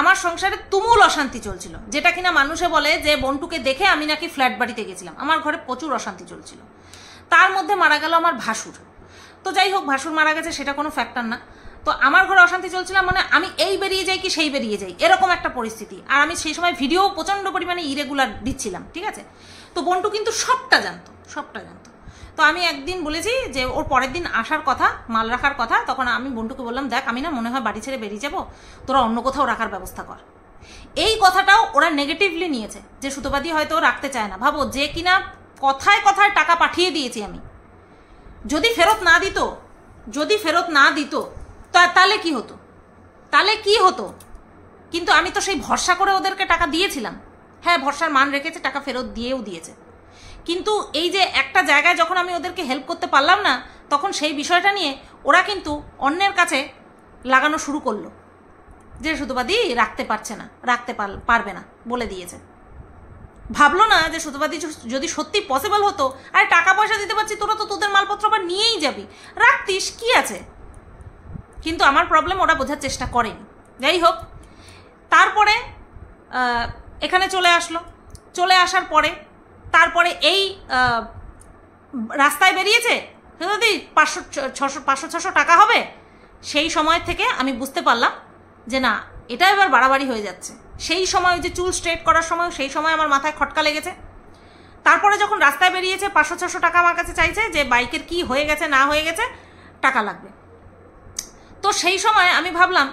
আমার সংসারে তুমুল অশান্তি চলছিল, যেটা কিনা মানুষে বলে যে বন্টুকে দেখে আমি নাকি ফ্ল্যাট বাড়িতে গেছিলাম। আমার ঘরে প্রচুর অশান্তি চলছিল, তার মধ্যে মারা গেল আমার ভাসুর। তো যাই হোক, ভাসুর মারা গেছে সেটা কোনো ফ্যাক্টর না। তো আমার ঘরে অশান্তি চলছিল, মানে আমি এই বেরিয়ে যাই কি সেই বেরিয়ে যাই, এরকম একটা পরিস্থিতি। আর আমি সেই সময় ভিডিও প্রচণ্ড পরিমাণে ইরেগুলার দিচ্ছিলাম, ঠিক আছে। তো বন্টু কিন্তু সবটা জানতো। তো আমি একদিন বলেছি যে ওর পরের দিন আসার কথা, মাল রাখার কথা, তখন আমি বন্টুকে বললাম দেখ আমি না মনে হয় বাড়ি ছেড়ে বেরিয়ে যাবো, তোরা অন্য কোথাও রাখার ব্যবস্থা কর। এই কথাটাও ওরা নেগেটিভলি নিয়েছে যে সুতোবাদী হয়তো রাখতে চায় না। ভাবো, যে কিনা কথায় কথায় টাকা পাঠিয়ে দিয়েছি আমি, যদি ফেরত না দিত তাহলে কি হতো? কিন্তু আমি তো সেই ভরসা করে ওদেরকে টাকা দিয়েছিলাম। হ্যাঁ, ভরসার মান রেখেছে, টাকা ফেরত দিয়েছে। কিন্তু এই যে একটা জায়গায় যখন আমি ওদেরকে হেল্প করতে পারলাম না, তখন সেই বিষয়টা নিয়ে ওরা কিন্তু অন্যের কাছে লাগানো শুরু করলো যে সুতোবাদী রাখতে পারবে না বলে দিয়েছে। ভাবলো না যে সুতোবাদী যদি সত্যি পসিবল হতো, আর টাকা পয়সা দিতে পারছি, তোরা তো তোদের মালপত্র আবার নিয়েই যাবি, রাখতিস, কি আছে। কিন্তু আমার প্রবলেম ওরা বোঝার চেষ্টা করেনি। যাই হোক, তারপরে এখানে চলে আসার পরে তারপরে এই রাস্তায় বেরিয়েছে যদি 500-600 টাকা হবে। সেই সময় থেকে আমি বুঝতে পারলাম যে না, এটা এবার বাড়াবাড়ি হয়ে যাচ্ছে। সেই সময় যে চুল স্ট্রেট করার সময়, সেই সময় আমার মাথায় খটকা লেগেছে। তারপরে যখন রাস্তায় বেরিয়েছে 500-600 টাকা আমার কাছে চাইছে, যে বাইকের কি হয়ে গেছে না হয়ে গেছে, টাকা লাগবে। তো সেই সময় আমি ভাবলাম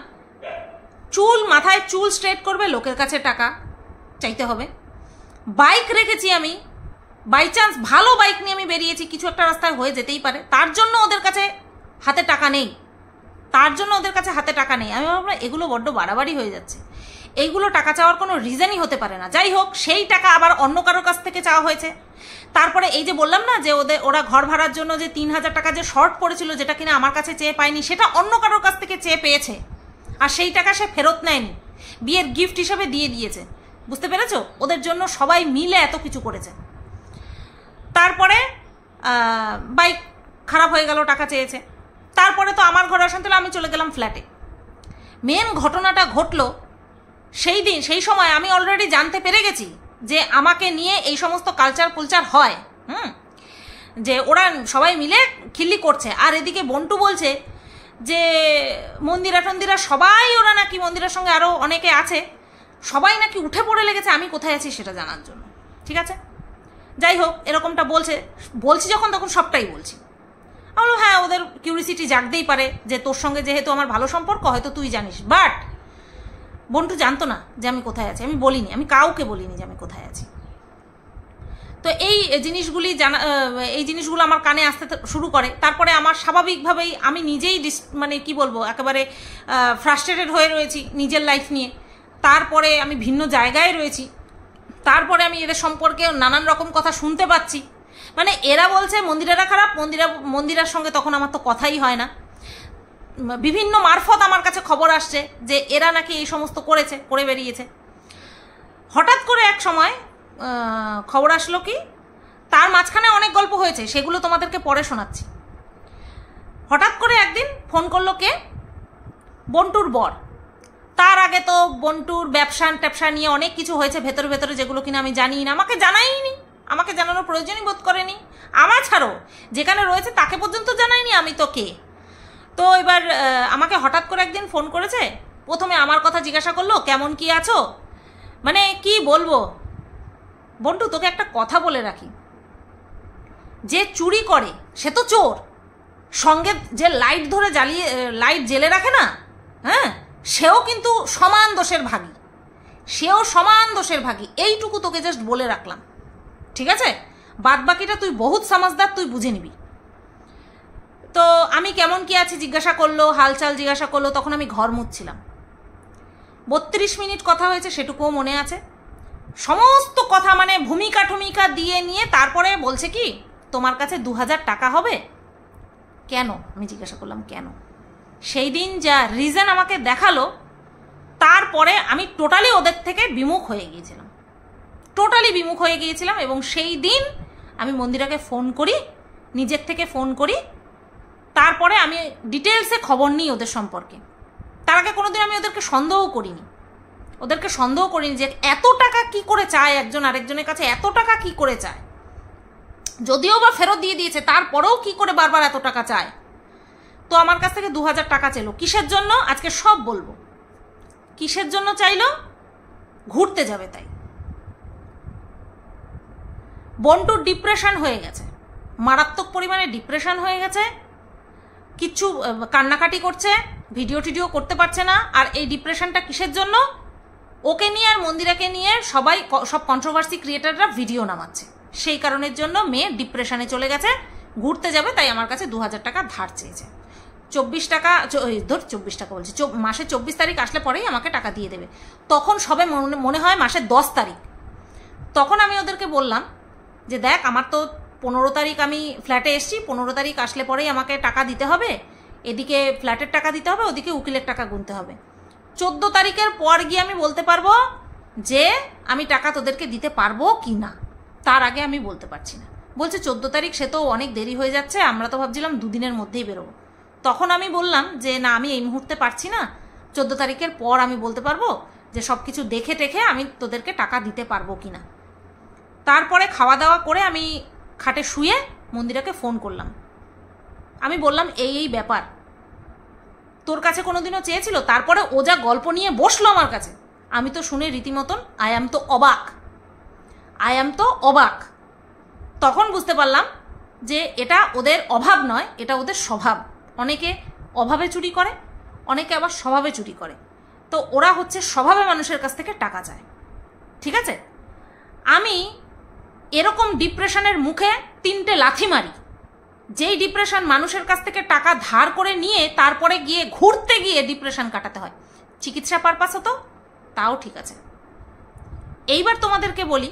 মাথায় চুল স্ট্রেট করবে, লোকের কাছে টাকা চাইতে হবে। বাইক রেখেছি আমি, বাই চান্স ভালো বাইক নিয়ে আমি বেরিয়েছি, কিছু একটা রাস্তায় হয়ে যেতেই পারে, তার জন্য ওদের কাছে হাতে টাকা নেই। আমি ভাবলাম এগুলো বড্ড বাড়াবাড়ি হয়ে যাচ্ছে, এইগুলো টাকা চাওয়ার কোনো রিজনই হতে পারে না। যাই হোক, সেই টাকা আবার অন্য কারোর কাছ থেকে চাওয়া হয়েছে। তারপরে এই যে বললাম না যে ওরা ঘর ভাড়ার জন্য যে 3000 টাকা যে শর্ট পড়েছিল, যেটা কিনা আমার কাছে চেয়ে পায়নি, সেটা অন্য কারোর কাছ থেকে চেয়ে পেয়েছে, আর সেই টাকা সে ফেরত নেয়নি, বিয়ের গিফট হিসাবে দিয়ে দিয়েছে। বুঝতে পেরেছো? ওদের জন্য সবাই মিলে এত কিছু করেছে। তারপরে বাইক খারাপ হয়ে গেল, টাকা চেয়েছে। তারপরে তো আমার ঘরে অশান্তি হলো, আমি চলে গেলাম ফ্ল্যাটে। মেন ঘটনাটা ঘটলো সেই সময় আমি অলরেডি জানতে পেরে গেছি যে আমাকে নিয়ে এই সমস্ত কালচার হয়, যে ওরা সবাই মিলে খিল্লি করছে। আর এদিকে বন্টু বলছে যে মন্দিরা সবাই, ওরা নাকি মন্দিরের সঙ্গে আরও অনেকে আছে, সবাই নাকি উঠে পড়ে লেগেছে আমি কোথায় আছি সেটা জানার জন্য। ঠিক আছে, যাই হোক, এরকমটা বলছি যখন, তখন সবটাই বলছি। আমি বললাম হ্যাঁ, ওদের কিউরিসিটি জাগতেই পারে যে তোর সঙ্গে যেহেতু আমার ভালো সম্পর্ক, হয়তো তুই জানিস। বাট বন্টু জানতো না যে আমি কোথায় আছি, আমি বলিনি, আমি কাউকে বলিনি যে আমি কোথায় আছি। তো এই জিনিসগুলো আমার কানে আসতে শুরু করে। তারপরে আমার স্বাভাবিকভাবেই আমি নিজেই মানে কি বলবো, একেবারে ফ্রাস্ট্রেটেড হয়ে রয়েছি নিজের লাইফ নিয়ে। তারপরে আমি ভিন্ন জায়গায় রয়েছি, তারপরে আমি এদের সম্পর্কে নানান রকম কথা শুনতে পাচ্ছি। মানে এরা বলছে মন্দিরেরা খারাপ, মন্দিরার সঙ্গে তখন আমার তো কথাই হয় না, বিভিন্ন মারফত আমার কাছে খবর আসছে যে এরা নাকি এই সমস্ত করে বেরিয়েছে। হঠাৎ করে এক সময় খবর আসলো কি, তার মাঝখানে অনেক গল্প হয়েছে, সেগুলো তোমাদেরকে পরে শোনাচ্ছি। হঠাৎ করে একদিন ফোন করলো কে, বন্টুর বর। তার আগে তো বন্টুর ব্যবসা নিয়ে অনেক কিছু হয়েছে ভেতরে, যেগুলো কিনা আমি জানি না, আমাকে জানাইনি, আমাকে জানানোর প্রয়োজনই বোধ করেনি। আমার ছাড়ো, যেখানে রয়েছে তাকে পর্যন্ত জানাইনি, আমি তো কে। তো এবার আমাকে হঠাৎ করে একদিন ফোন করেছে, প্রথমে আমার কথা জিজ্ঞাসা করলো, কেমন কি আছো। মানে কি বলবো বন্টু, তোকে একটা কথা বলে রাখি, যে চুরি করে সে তো চোর, সঙ্গে যে লাইট ধরে জ্বালিয়ে লাইট জেলে রাখে না, হ্যাঁ, সেও কিন্তু সমান দোষের ভাগী, সেও সমান দোষের ভাগী। এইটুকু তোকে জাস্ট বলে রাখলাম, ঠিক আছে? বাদ বাকিটা তুই বহুত সমাজদার, তুই বুঝে নিবি। তো আমি কেমন কি আছি জিজ্ঞাসা করলো, হালচাল জিজ্ঞাসা করলো, তখন আমি ঘর মুছছিলাম। 32 মিনিট কথা হয়েছে, সেটুকুও মনে আছে। সমস্ত কথা মানে ভূমিকা টুমিকা দিয়ে নিয়ে তারপরে বলছে কি, তোমার কাছে 2000 টাকা হবে। কেন? আমি জিজ্ঞাসা করলাম কেন। সেই দিন যা রিজন আমাকে দেখালো, তারপরে আমি টোটালি ওদের থেকে বিমুখ হয়ে গিয়েছিলাম, টোটালি বিমুখ হয়ে গিয়েছিলাম। এবং সেই দিন আমি মন্দিরাকে ফোন করি, নিজের থেকে ফোন করি, তারপরে আমি ডিটেলসে খবর নিই ওদের সম্পর্কে। তার আগে কোনোদিন আমি ওদেরকে সন্দেহ করিনি, ওদেরকে সন্দেহ করিনি যে এত টাকা কি করে চায় একজন আরেকজনের কাছে, এত টাকা কি করে চায়। যদিও বা ফেরত দিয়ে দিয়েছে, তারপরেও কি করে বারবার এত টাকা চায়। তো আমার কাছ থেকে 2000 টাকা চাইলো। কিসের জন্য? আজকে সব বলবো। কিসের জন্য চাইলো? ঘুরতে যাবে তাই। বন্টুর ডিপ্রেশন হয়ে গেছে, মারাত্মক পরিমাণে ডিপ্রেশন হয়ে গেছে, কিচ্ছু কান্নাকাটি করছে, ভিডিও টিডিও করতে পারছে না। আর এই ডিপ্রেশনটা কিসের জন্য? ওকে নিয়ে আর মন্দিরাকে নিয়ে সবাই, সব কন্ট্রোভার্সি ক্রিয়েটাররা ভিডিও নামাচ্ছে, সেই কারণের জন্য মেয়ে ডিপ্রেশনে চলে গেছে, ঘুরতে যাবে, তাই আমার কাছে 2000 টাকা ধার চেয়েছে। 24 টাকা, ধর 24 টাকা বলছি, মাসে 24 তারিখ আসলে পরেই আমাকে টাকা দিয়ে দেবে। তখন সবে মনে হয় মাসের 10 তারিখ। তখন আমি ওদেরকে বললাম যে দেখ, আমার তো 15 তারিখ আমি ফ্ল্যাটে এসছি, 15 তারিখ আসলে পরেই আমাকে টাকা দিতে হবে, এদিকে ফ্ল্যাটের টাকা দিতে হবে, ওদিকে উকিলের টাকা গুনতে হবে। 14 তারিখের পর গিয়ে আমি বলতে পারবো যে আমি টাকা তোদেরকে দিতে পারবো কি না, তার আগে আমি বলতে পারছি না। বলছে 14 তারিখ, সে তো অনেক দেরি হয়ে যাচ্ছে, আমরা তো ভাবছিলাম 2 দিনের মধ্যেই বেরোবো। তখন আমি বললাম যে না, আমি এই মুহূর্তে পারছি না, 14 তারিখের পর আমি বলতে পারবো যে সব কিছু দেখে টেখে আমি তোদেরকে টাকা দিতে পারবো কি না। তারপরে খাওয়া দাওয়া করে আমি খাটে শুয়ে মন্দিরাকে ফোন করলাম। আমি বললাম এই এই ব্যাপার, তোর কাছে কোনোদিনও চেয়েছিল? তারপরে ও যা গল্প নিয়ে বসলো আমার কাছে, আমি তো শুনে রীতিমতন আই অ্যাম তো অবাক। তখন বুঝতে পারলাম যে এটা ওদের অভাব নয়, এটা ওদের স্বভাব। অনেকে অভাবে চুরি করে, অনেকে আবার স্বভাবে চুরি করে। তো ওরা হচ্ছে স্বভাবে মানুষের কাছ থেকে টাকা চায়, ঠিক আছে? আমি এরকম ডিপ্রেশনের মুখে 3টে লাথি মারি, যেই ডিপ্রেশন মানুষের কাছ থেকে টাকা ধার করে নিয়ে তারপরে গিয়ে ঘুরতে গিয়ে ডিপ্রেশন কাটাতে হয়। চিকিৎসা পারপাস হতো তাও ঠিক আছে। এইবার তোমাদেরকে বলি,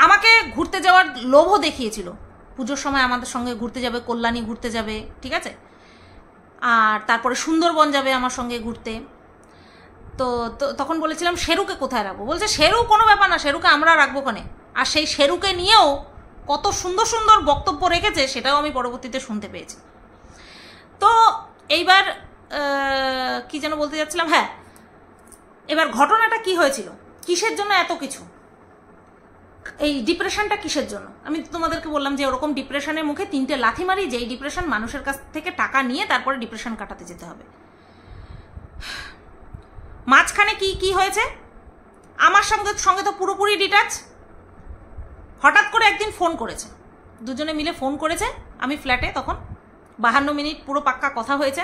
আমাকে ঘুরতে যাওয়ার লোভও দেখিয়েছিল, পুজোর সময় আমাদের সঙ্গে ঘুরতে যাবে, কল্যাণী ঘুরতে যাবে, ঠিক আছে, আর তারপরে সুন্দরবন যাবে আমার সঙ্গে ঘুরতে। তো তখন বলেছিলাম শেরুকে কোথায় রাখবো? বলছে শেরু কোনো ব্যাপার না, শেরুকে আমরা রাখবো কোনে। আর সেই শেরুকে নিয়েও কত সুন্দর সুন্দর বক্তব্য রেখেছে, সেটাও আমি পরবর্তীতে শুনতে পেয়েছি। তো এইবার কি যেন বলতে যাচ্ছিলাম, হ্যাঁ, এবার ঘটনাটা কি হয়েছিল, কিসের জন্য এত কিছু, এই ডিপ্রেশনটা কিসের জন্য? আমি তোমাদেরকে বললাম যে ওরকম ডিপ্রেশনের মুখে 3টে লাথি মারি, যেই ডিপ্রেশন মানুষের কাছ থেকে টাকা নিয়ে তারপরে ডিপ্রেশন কাটাতে যেতে হবে। মাঝখানে কি কি হয়েছে, আমার সঙ্গে তো পুরোপুরি ডিটাচ। হঠাৎ করে একদিন ফোন করেছে, দুজনে মিলে ফোন করেছে, আমি ফ্ল্যাটে তখন, 52 মিনিট পুরো পাক্কা কথা হয়েছে।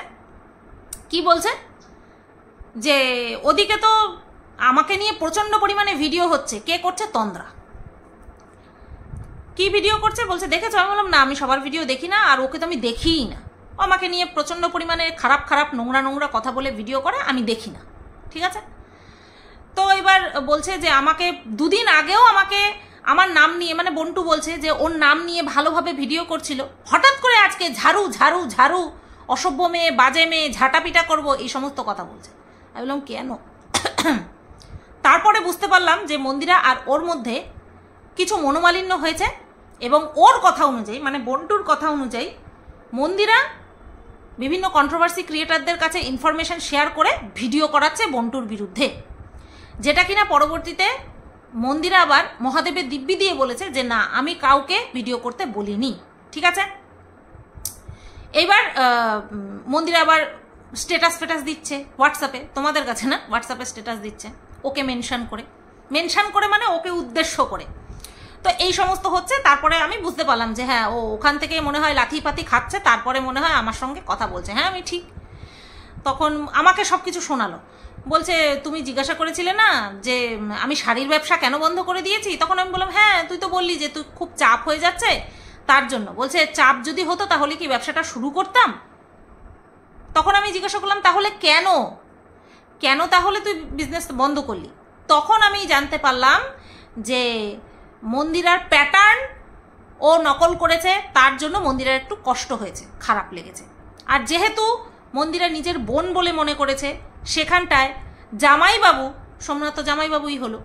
কি বলছে যে ওদিকে তো আমাকে নিয়ে প্রচণ্ড পরিমাণে ভিডিও হচ্ছে, কে করছে? তন্দ্রা। কি ভিডিও করছে বলছে দেখেছো? আমি বললাম না, আমি সবার ভিডিও দেখি না, আর ওকে তো আমি দেখিই না। ও আমাকে নিয়ে প্রচণ্ড পরিমাণে খারাপ খারাপ নোংরা কথা বলে ভিডিও করে, আমি দেখি না, ঠিক আছে? তো এবার বলছে যে আমাকে 2 দিন আগেও আমাকে আমার নাম নিয়ে, মানে বন্টু বলছে যে ওর নাম নিয়ে ভালোভাবে ভিডিও করছিল, হঠাৎ করে আজকে ঝাড়ু ঝাড়ু ঝাড়ু, অসভ্য মেয়ে, বাজে মেয়ে, ঝাঁটাপিটা করবো, এই সমস্ত কথা বলছে। আমি বললাম কেন? তারপরে বুঝতে পারলাম যে মন্দিরা আর ওর মধ্যে কিছু মনোমালিন্য হয়েছে, এবং ওর কথা অনুযায়ী, মানে বন্টুর কথা অনুযায়ী, মন্দিরা বিভিন্ন কন্ট্রোভার্সি ক্রিয়েটারদের কাছে ইনফরমেশন শেয়ার করে ভিডিও করাচ্ছে বন্টুর বিরুদ্ধে, যেটা কিনা পরবর্তীতে মন্দিরা আবার মহাদেবের দিব্যি দিয়ে বলেছে যে না, আমি কাউকে ভিডিও করতে বলিনি, ঠিক আছে? এইবার মন্দিরা আবার স্ট্যাটাস দিচ্ছে হোয়াটসঅ্যাপে, তোমাদের কাছে না, হোয়াটসঅ্যাপে স্ট্যাটাস দিচ্ছে ওকে মেনশন করে মানে ওকে উদ্দেশ্য করে। তো এই সমস্ত হচ্ছে। তারপরে আমি বুঝতে পারলাম যে হ্যাঁ ও ওখান থেকে মনে হয় লাথি পাতি খাচ্ছে, তারপরে মনে হয় আমার সঙ্গে কথা বলছে। হ্যাঁ আমি ঠিক। তখন আমাকে সব কিছু শোনালো, বলছে তুমি জিজ্ঞাসা করেছিলে না যে আমি শাড়ির ব্যবসা কেন বন্ধ করে দিয়েছি? তখন আমি বললাম হ্যাঁ তুই তো বললি যে তুই খুব চাপ হয়ে যাচ্ছে তার জন্য। বলছে চাপ যদি হতো তাহলে কি ব্যবসাটা শুরু করতাম? তখন আমি জিজ্ঞাসা করলাম তাহলে কেন কেন তাহলে তুই বিজনেস বন্ধ করলি? তখন আমি জানতে পারলাম যে মন্দিরার প্যাটার্ন ও নকল করেছে, তার জন্য মন্দিরার একটু কষ্ট হয়েছে, খারাপ লেগেছে। আর যেহেতু মন্দিরা নিজের বোন বলে মনে করেছে, সেখানটায় জামাইবাবু, সোমনাথ জামাইবাবুই হলো,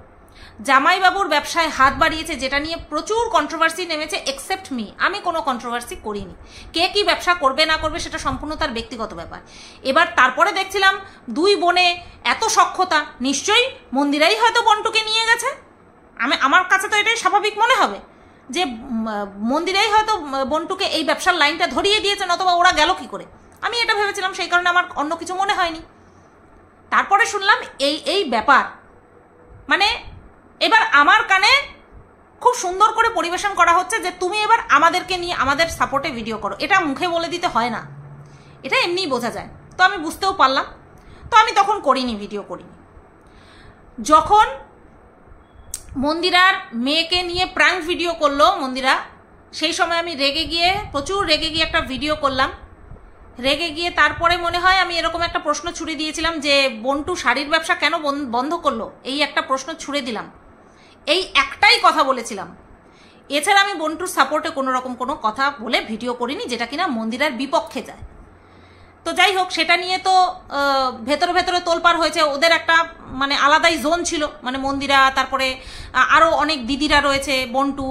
জামাইবাবুর ব্যবসায় হাত বাড়িয়েছে, যেটা নিয়ে প্রচুর কন্ট্রোভার্সি নেমেছে। এক্সেপ্ট মি, আমি কোনো কন্ট্রোভার্সি করিনি। কে কি ব্যবসা করবে না করবে সেটা সম্পূর্ণ তার ব্যক্তিগত ব্যাপার। এবার তারপরে দেখছিলাম দুই বোনে এত সখ্যতা, নিশ্চয়ই মন্দিরাই হয়তো বন্টুকে নিয়ে গেছে। আমার কাছে তো এটাই স্বাভাবিক মনে হবে যে মন্দিরাই হয়তো বন্টুকে এই ব্যবসার লাইনটা ধরিয়ে দিয়েছে, নতবা ওরা গেল কি করে, আমি এটা ভেবেছিলাম। সেই কারণে আমার অন্য কিছু মনে হয়নি। তারপরে শুনলাম এই ব্যাপার, মানে এবার আমার কানে খুব সুন্দর করে পরিবেশন করা হচ্ছে যে তুমি এবার আমাদেরকে নিয়ে আমাদের সাপোর্টে ভিডিও করো। এটা মুখে বলে দিতে হয় না, এটা এমনিই বোঝা যায়। তো আমি বুঝতেও পারলাম, তো আমি তখন করিনি, ভিডিও করিনি। যখন মন্দিরার মেয়েকে নিয়ে প্র্যাঙ্ক ভিডিও করলো মন্দিরা, সেই সময় আমি রেগে গিয়ে, প্রচুর রেগে গিয়ে একটা ভিডিও করলাম। রেগে গিয়ে তারপরে মনে হয় আমি এরকম একটা প্রশ্ন ছুড়ে দিয়েছিলাম যে বন্টু শাড়ির ব্যবসা কেন বন্ধ করলো, এই একটা প্রশ্ন ছুড়ে দিলাম। এই একটাই কথা বলেছিলাম। এছাড়া আমি বন্টুর সাপোর্টে কোনো রকম কোনো কথা বলে ভিডিও করিনি, যেটা কিনা মন্দিরার বিপক্ষে যায়। তো যাই হোক, সেটা নিয়ে তো ভেতরে ভেতরে তোলপাড় হয়েছে। ওদের একটা মানে আলাদাই জোন ছিল, মানে মন্দিরা, তারপরে আরও অনেক দিদিরা রয়েছে, বন্টু,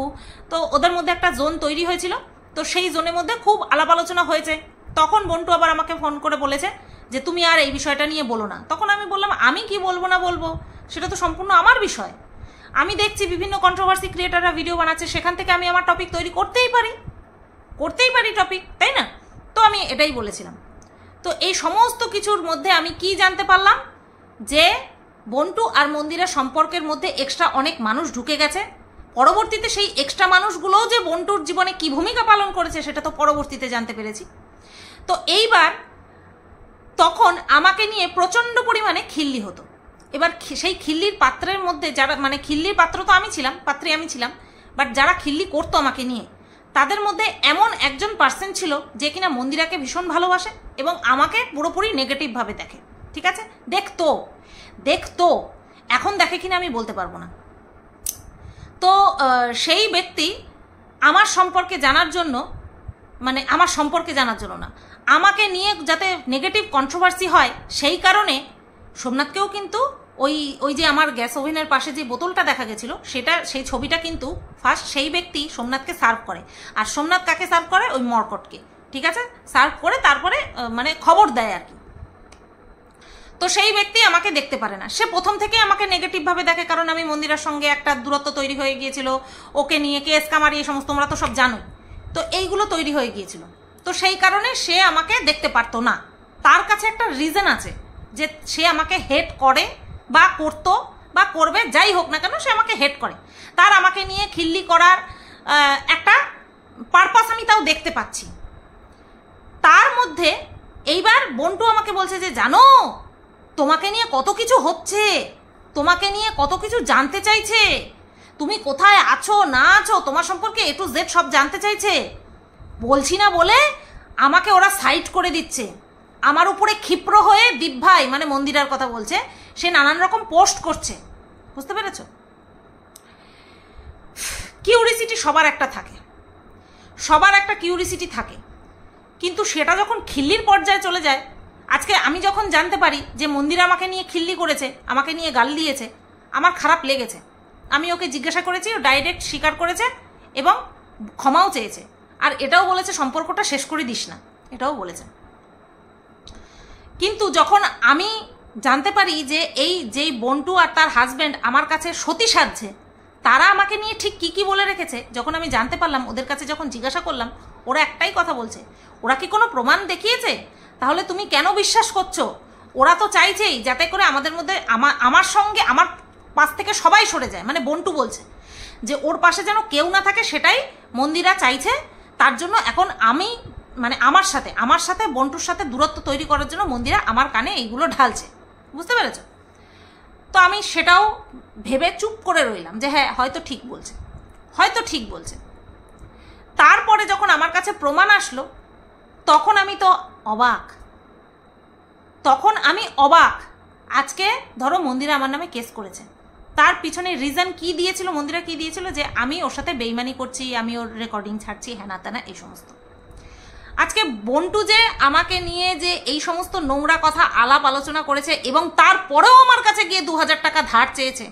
তো ওদের মধ্যে একটা জোন তৈরি হয়েছিল। তো সেই জোনের মধ্যে খুব আলাপ আলোচনা হয়েছে। তখন বন্টু আবার আমাকে ফোন করে বলেছে যে তুমি আর এই বিষয়টা নিয়ে বলো না। তখন আমি বললাম আমি কি বলবো না বলবো, সেটা তো সম্পূর্ণ আমার বিষয়। আমি দেখছি বিভিন্ন কন্ট্রোভার্সি ক্রিয়েটাররা ভিডিও বানাচ্ছে, সেখান থেকে আমি আমার টপিক তৈরি করতেই পারি টপিক, তাই না? তো আমি এটাই বলেছিলাম। তো এই সমস্ত কিছুর মধ্যে আমি কি জানতে পারলাম যে বন্টু আর মন্দিরের সম্পর্কের মধ্যে এক্সট্রা অনেক মানুষ ঢুকে গেছে। পরবর্তীতে সেই এক্সট্রা মানুষগুলোও যে বন্টুর জীবনে কি ভূমিকা পালন করেছে সেটা তো পরবর্তীতে জানতে পেরেছি। তো এইবার তখন আমাকে নিয়ে প্রচণ্ড পরিমাণে খিল্লি হতো। এবার সেই খিল্লির পাত্রের মধ্যে যারা, মানে খিল্লির পাত্র তো আমি ছিলাম, পাত্রী আমি ছিলাম, বাট যারা খিল্লি করতো আমাকে নিয়ে, তাদের মধ্যে এমন একজন পার্সন ছিল যে কিনা মন্দিরাকে ভীষণ ভালোবাসে এবং আমাকে পুরোপুরি নেগেটিভভাবে দেখে। ঠিক আছে, দেখতো, এখন দেখে কিনা আমি বলতে পারবো না। তো সেই ব্যক্তি আমার সম্পর্কে জানার জন্য, মানে আমার সম্পর্কে জানার জন্য না, আমাকে নিয়ে যাতে নেগেটিভ কন্ট্রোভার্সি হয়, সেই কারণে সোমনাথকেও কিন্তু ওই যে আমার গ্যাস ওভেনের পাশে যে বোতলটা দেখা গেছিল, সেই ছবিটা কিন্তু ফার্স্ট সেই ব্যক্তি সোমনাথকে সার্ভ করে। আর সোমনাথ কাকে সার্ভ করে? ওই মর্কটকে। ঠিক আছে, সার্ভ করে তারপরে মানে খবর দেয় আর কি। তো সেই ব্যক্তি আমাকে দেখতে পারে না, সে প্রথম থেকে আমাকে নেগেটিভভাবে দেখে, কারণ আমি মন্দিরার সঙ্গে একটা দূরত্ব তৈরি হয়ে গিয়েছিল, ওকে নিয়ে কেস কামারি এই সমস্ত তোমরা তো সব জানোই। তো এইগুলো তৈরি হয়ে গিয়েছিল, তো সেই কারণে সে আমাকে দেখতে পারতো না। তার কাছে একটা রিজন আছে যে সে আমাকে হেট করে বা করতো বা করবে, যাই হোক না কেন সে আমাকে হেট করে। তার আমাকে নিয়ে খিল্লি করার একটা পারপাস আমি তাও দেখতে পাচ্ছি। তার মধ্যে এইবার বন্টু আমাকে বলছে যে জানো তোমাকে নিয়ে কত কিছু হচ্ছে, তোমাকে নিয়ে কত কিছু জানতে চাইছে, তুমি কোথায় আছো না আছো, তোমার সম্পর্কে A to Z সব জানতে চাইছে। বলছি না বলে আমাকে ওরা সাইড করে দিচ্ছে। আমার উপরে ক্ষিপ্র হয়ে দীপ ভাই, মানে মন্দিরার কথা বলছে, সে নানান রকম পোস্ট করছে। বুঝতে পেরেছ? কিউরিসিটি সবার একটা থাকে, সবার একটা কিউরিসিটি থাকে, কিন্তু সেটা যখন খিল্লির পর্যায়ে চলে যায়, আজকে আমি যখন জানতে পারি যে মন্দিরা আমাকে নিয়ে খিল্লি করেছে, আমাকে নিয়ে গাল দিয়েছে, আমার খারাপ লেগেছে। আমি ওকে জিজ্ঞাসা করেছি, ও ডাইরেক্ট স্বীকার করেছে এবং ক্ষমাও চেয়েছে। আর এটাও বলেছে সম্পর্কটা শেষ করে দিস না, এটাও বলেছে। কিন্তু যখন আমি জানতে পারি যে যেই বন্টু আর তার হাজব্যান্ড আমার কাছে সতী সাজছে, তারা আমাকে নিয়ে ঠিক কি বলে রেখেছে, যখন আমি জানতে পারলাম, ওদের কাছে যখন জিজ্ঞাসা করলাম, ওরা একটাই কথা বলছে, ওরা কি কোনো প্রমাণ দেখিয়েছে? তাহলে তুমি কেন বিশ্বাস করছো? ওরা তো চাইছেই যাতে করে আমাদের মধ্যে আমার সঙ্গে আমার পাশ থেকে সবাই সরে যায়। মানে বন্টু বলছে যে ওর পাশে যেন কেউ না থাকে, সেটাই মন্দিরা চাইছে। তার জন্য এখন আমি মানে আমার সাথে বন্টুর সাথে দূরত্ব তৈরি করার জন্য মন্দিরা আমার কানে এইগুলো ঢালছে, বুঝতে পেরেছ? তো আমি সেটাও ভেবে চুপ করে রইলাম যে হ্যাঁ হয়তো ঠিক বলছে। তারপরে যখন আমার কাছে প্রমাণ আসলো তখন আমি অবাক। আজকে ধরো মন্দিরা আমার নামে কেস করেছে, তার পিছনে রিজন কি দিয়েছিল, মন্দিরা কি দিয়েছিল, যে আমি ওর সাথে বেইমানি করছি, আমি ওর রেকর্ডিং ছাড়ছি, হ্যানা ত্যানা এই সমস্ত। আজকে বন্টু যে আমাকে নিয়ে যে এই সমস্ত নোংরা কথা আলাপ আলোচনা করেছে এবং তারপরেও আমার কাছে গিয়ে 2000 টাকা ধার চেয়েছে,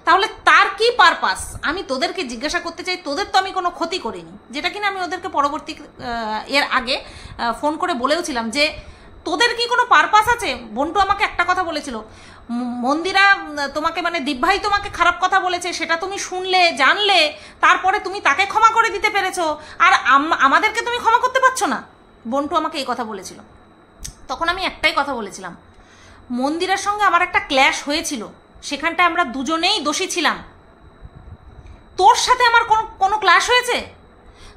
তাহলে তার কি পারপাস আমি তোদেরকে জিজ্ঞাসা করতে চাই। তোদের তো আমি কোনো ক্ষতি করিনি, যেটা কিনা আমি ওদেরকে পরবর্তী এর আগে ফোন করে বলেওছিলাম যে তোদের কি কোনো পারপাস আছে। বন্টু আমাকে একটা কথা বলেছিল, মন্দিরা তোমাকে মানে দীপভাই তোমাকে খারাপ কথা বলেছে, সেটা তুমি শুনলে জানলে, তারপরে তুমি তাকে ক্ষমা করে দিতে পেরেছো, আর আমাদেরকে তুমি ক্ষমা করতে পারছো না। বন্টু আমাকে এই কথা বলেছিল। তখন আমি একটাই কথা বলেছিলাম, মন্দিরার সঙ্গে আমার একটা ক্ল্যাশ হয়েছিল, সেখানটায় আমরা দুজনেই দোষী ছিলাম। তোর সাথে আমার কোনো ক্ল্যাশ হয়েছে?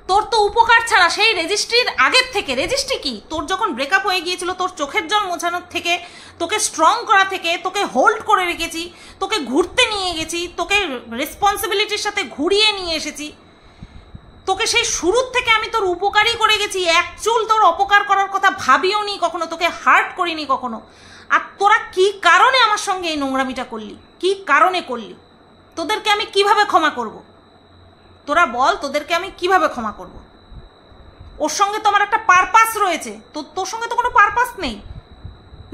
তোর তো উপকার ছাড়া সেই রেজিস্ট্রির আগের থেকে, রেজিস্ট্রি কি, তোর যখন ব্রেকআপ হয়ে গিয়েছিল, তোর চোখের জল মোছানোর থেকে, তোকে স্ট্রং করা থেকে, তোকে হোল্ড করে রেখেছি, তোকে ঘুরতে নিয়ে গেছি, তোকে রেসপন্সিবিলিটির সাথে ঘুরিয়ে নিয়ে এসেছি, তোকে সেই শুরুর থেকে আমি তোর উপকারই করে গেছি, এক চুল তোর অপকার করার কথা ভাবিও নি কখনো, তোকে হার্ট করিনি কখনো। আর তোরা কি কারণে আমার সঙ্গে এই নোংরামিটা করলি, কি কারণে করলি? তোদেরকে আমি কিভাবে ক্ষমা করব? তোরা বল, তোদেরকে আমি কিভাবে ক্ষমা করব? ওর সঙ্গে তো আমার একটা পারপাস রয়েছে, তোর সঙ্গে তো কোনো পারপাস নেই।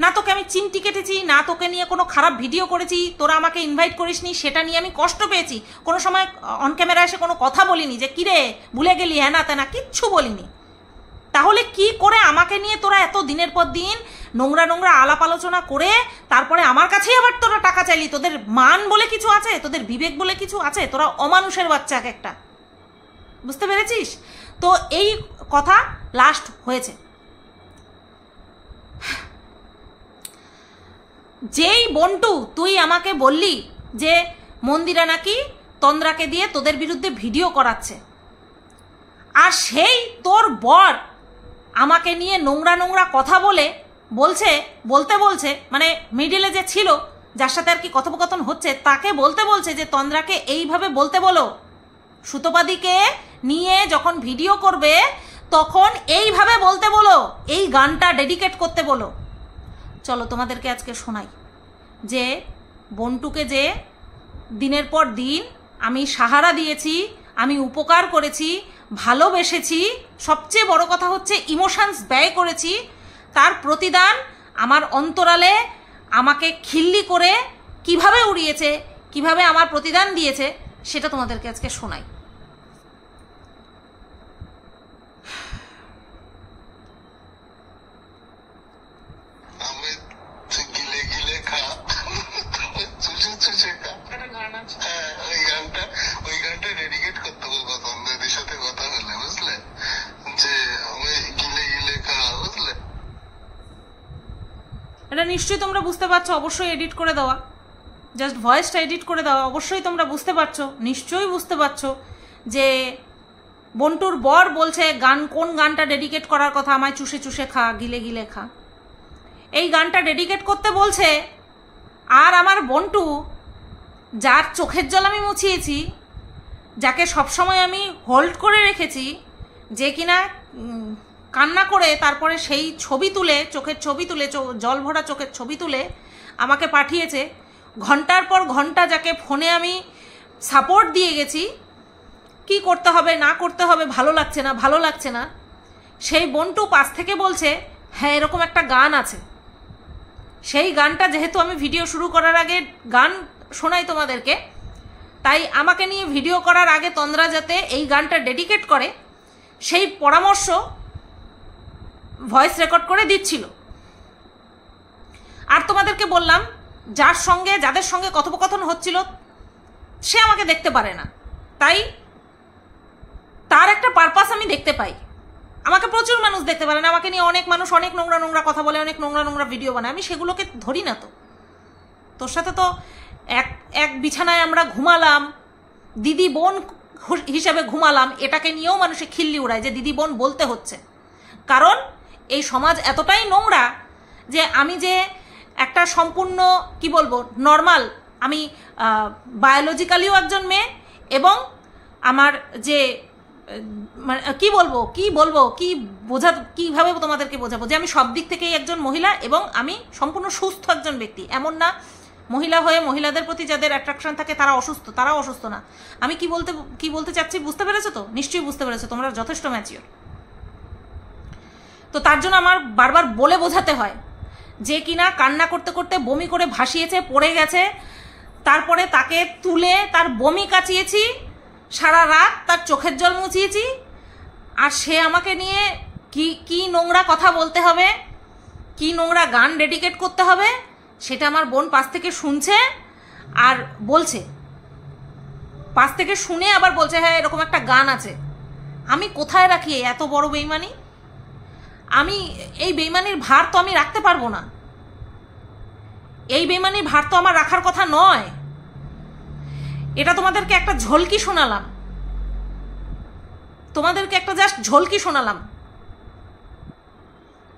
না তোকে আমি চিমটি কেটেছি, না তোকে নিয়ে কোনো খারাপ ভিডিও করেছি, তোরা আমাকে ইনভাইট করিসনি, সেটা নিয়ে আমি কষ্ট পেয়েছি, কোনো সময় অন ক্যামেরা এসে কোনো কথা বলিনি যে কিরে ভুলে গেলি হ্যানা ত্যানা, কিচ্ছু বলিনি। তাহলে কি করে আমাকে নিয়ে তোরা এত দিনের পর দিন নোংরা আলাপ আলোচনা করে তারপরে আমার কাছেই আবার তোরা টাকা চাইলি? তোদের মান বলে কিছু আছে? তোদের বিবেক বলে কিছু আছে? তোরা অমানুষের বাচ্চা এক একটা, বুঝতে পেরেছিস? তো এই কথা লাস্ট হয়েছে। যেই বন্টু তুই আমাকে বললি যে মন্দিরা নাকি তন্দ্রাকে দিয়ে তোদের বিরুদ্ধে ভিডিও করাচ্ছে, আর সেই তোর বর আমাকে নিয়ে নোংরা কথা বলছে মানে মিডিলে যে ছিল, যার সাথে আর কি কথোপকথন হচ্ছে, তাকে বলছে যে তন্দ্রাকে এইভাবে বলতে বলো, সুতোপাদিকে নিয়ে যখন ভিডিও করবে তখন এইভাবে বলতে বলো, এই গানটা ডেডিকেট করতে বলো। চলো তোমাদেরকে আজকে শোনাই যে বন্টুকে যে দিনের পর দিন আমি সাহারা দিয়েছি, আমি উপকার করেছি, ভালোবেসেছি, সবচেয়ে বড় কথা হচ্ছে ইমোশনস ব্যয় করেছি, তার প্রতিদান আমার অন্তরালে আমাকে খিল্লি করে কিভাবে উড়িয়েছে, কিভাবে আমার প্রতিদান দিয়েছে, সেটা তোমাদেরকে আজকে শোনাই। এটা নিশ্চয়ই তোমরা বুঝতে পারছো, অবশ্যই এডিট করে দেওয়া, জাস্ট ভয়েসটা এডিট করে দেওয়া, অবশ্যই তোমরা বুঝতে পারছো, নিশ্চয়ই বুঝতে পারছো যে বন্টুর বর বলছে কোন গানটা ডেডিকেট করার কথা, আমায় চুষে চুষে খা, গিলে গিলে খা, এই গানটা ডেডিকেট করতে বলছে। আর আমার বন্টু, যার চোখের জল আমি মুছিয়েছি, যাকে সবসময় আমি হোল্ড করে রেখেছি, যে কিনা কান্না করে তারপরে সেই ছবি তুলে, চোখের ছবি তুলে, জল ভরা চোখের ছবি তুলে আমাকে পাঠিয়েছে, ঘন্টার পর ঘন্টা যাকে ফোনে আমি সাপোর্ট দিয়ে গেছি, কি করতে হবে না করতে হবে, ভালো লাগছে না, সেই বন্টু পাশ থেকে বলছে হ্যাঁ এরকম একটা গান আছে। সেই গানটা যেহেতু আমি ভিডিও শুরু করার আগে গান শোনাই তোমাদেরকে, তাই আমাকে নিয়ে ভিডিও করার আগে তন্দ্রা যাতে এই গানটা ডেডিকেট করে সেই পরামর্শ ভয়েস রেকর্ড করে দিচ্ছিল। আর তোমাদেরকে বললাম, যাদের সঙ্গে কথোপকথন হচ্ছিল সে আমাকে দেখতে পারে না, তাই তার একটা পারপাস আমি দেখতে পাই। আমাকে প্রচুর মানুষ দেখতে পারে না, আমাকে নিয়ে অনেক মানুষ অনেক নোংরা কথা বলে, অনেক নোংরা ভিডিও বানায়, আমি সেগুলোকে ধরি না। তো তোর সাথে তো এক বিছানায় আমরা ঘুমালাম, দিদি বোন হিসেবে ঘুমালাম, এটাকে নিয়েও মানুষে খিল্লি উড়ায় যে দিদি বোন বলতে হচ্ছে। কারণ এই সমাজ এতটাই নোংরা যে আমি যে একটা সম্পূর্ণ কি বলবো নর্মাল, আমি বায়োলজিক্যালিও একজন মেয়ে, এবং আমার যে মানে কি বলবো কিভাবে তোমাদেরকে বোঝাবো যে আমি সব দিক থেকেই একজন মহিলা এবং আমি সম্পূর্ণ সুস্থ একজন ব্যক্তি। এমন না মহিলা হয়ে মহিলাদের প্রতি যাদের অ্যাট্রাকশন থাকে তারাও অসুস্থ না। আমি কি বলতে চাচ্ছি বুঝতে পেরেছো তো? নিশ্চয়ই বুঝতে পেরেছো, তোমরা যথেষ্ট ম্যাচিওর। তো তার জন্য আমার বারবার বলে বোঝাতে হয় যে কিনা কান্না করতে করতে বমি করে ভাসিয়েছে, পড়ে গেছে, তারপরে তাকে তুলে তার বমি কাচিয়েছি, সারা রাত তার চোখের জল মুছিয়েছি, আর সে আমাকে নিয়ে কি নোংরা কথা বলতে হবে, কি নোংরা গান ডেডিকেট করতে হবে, সেটা আমার বোন পাশ থেকে শুনছে আর বলছে, পাশ থেকে শুনে আবার বলছে হ্যাঁ এরকম একটা গান আছে। আমি কোথায় রাখি এত বড় বেইমানি? আমি এই বেইমানির ভার তো আমি রাখতে পারবো না, এই বেইমানির ভার তো আমার রাখার কথা নয়। এটা তোমাদেরকে একটা ঝলকি শোনালাম, তোমাদেরকে একটা জাস্ট ঝলকি শোনালাম।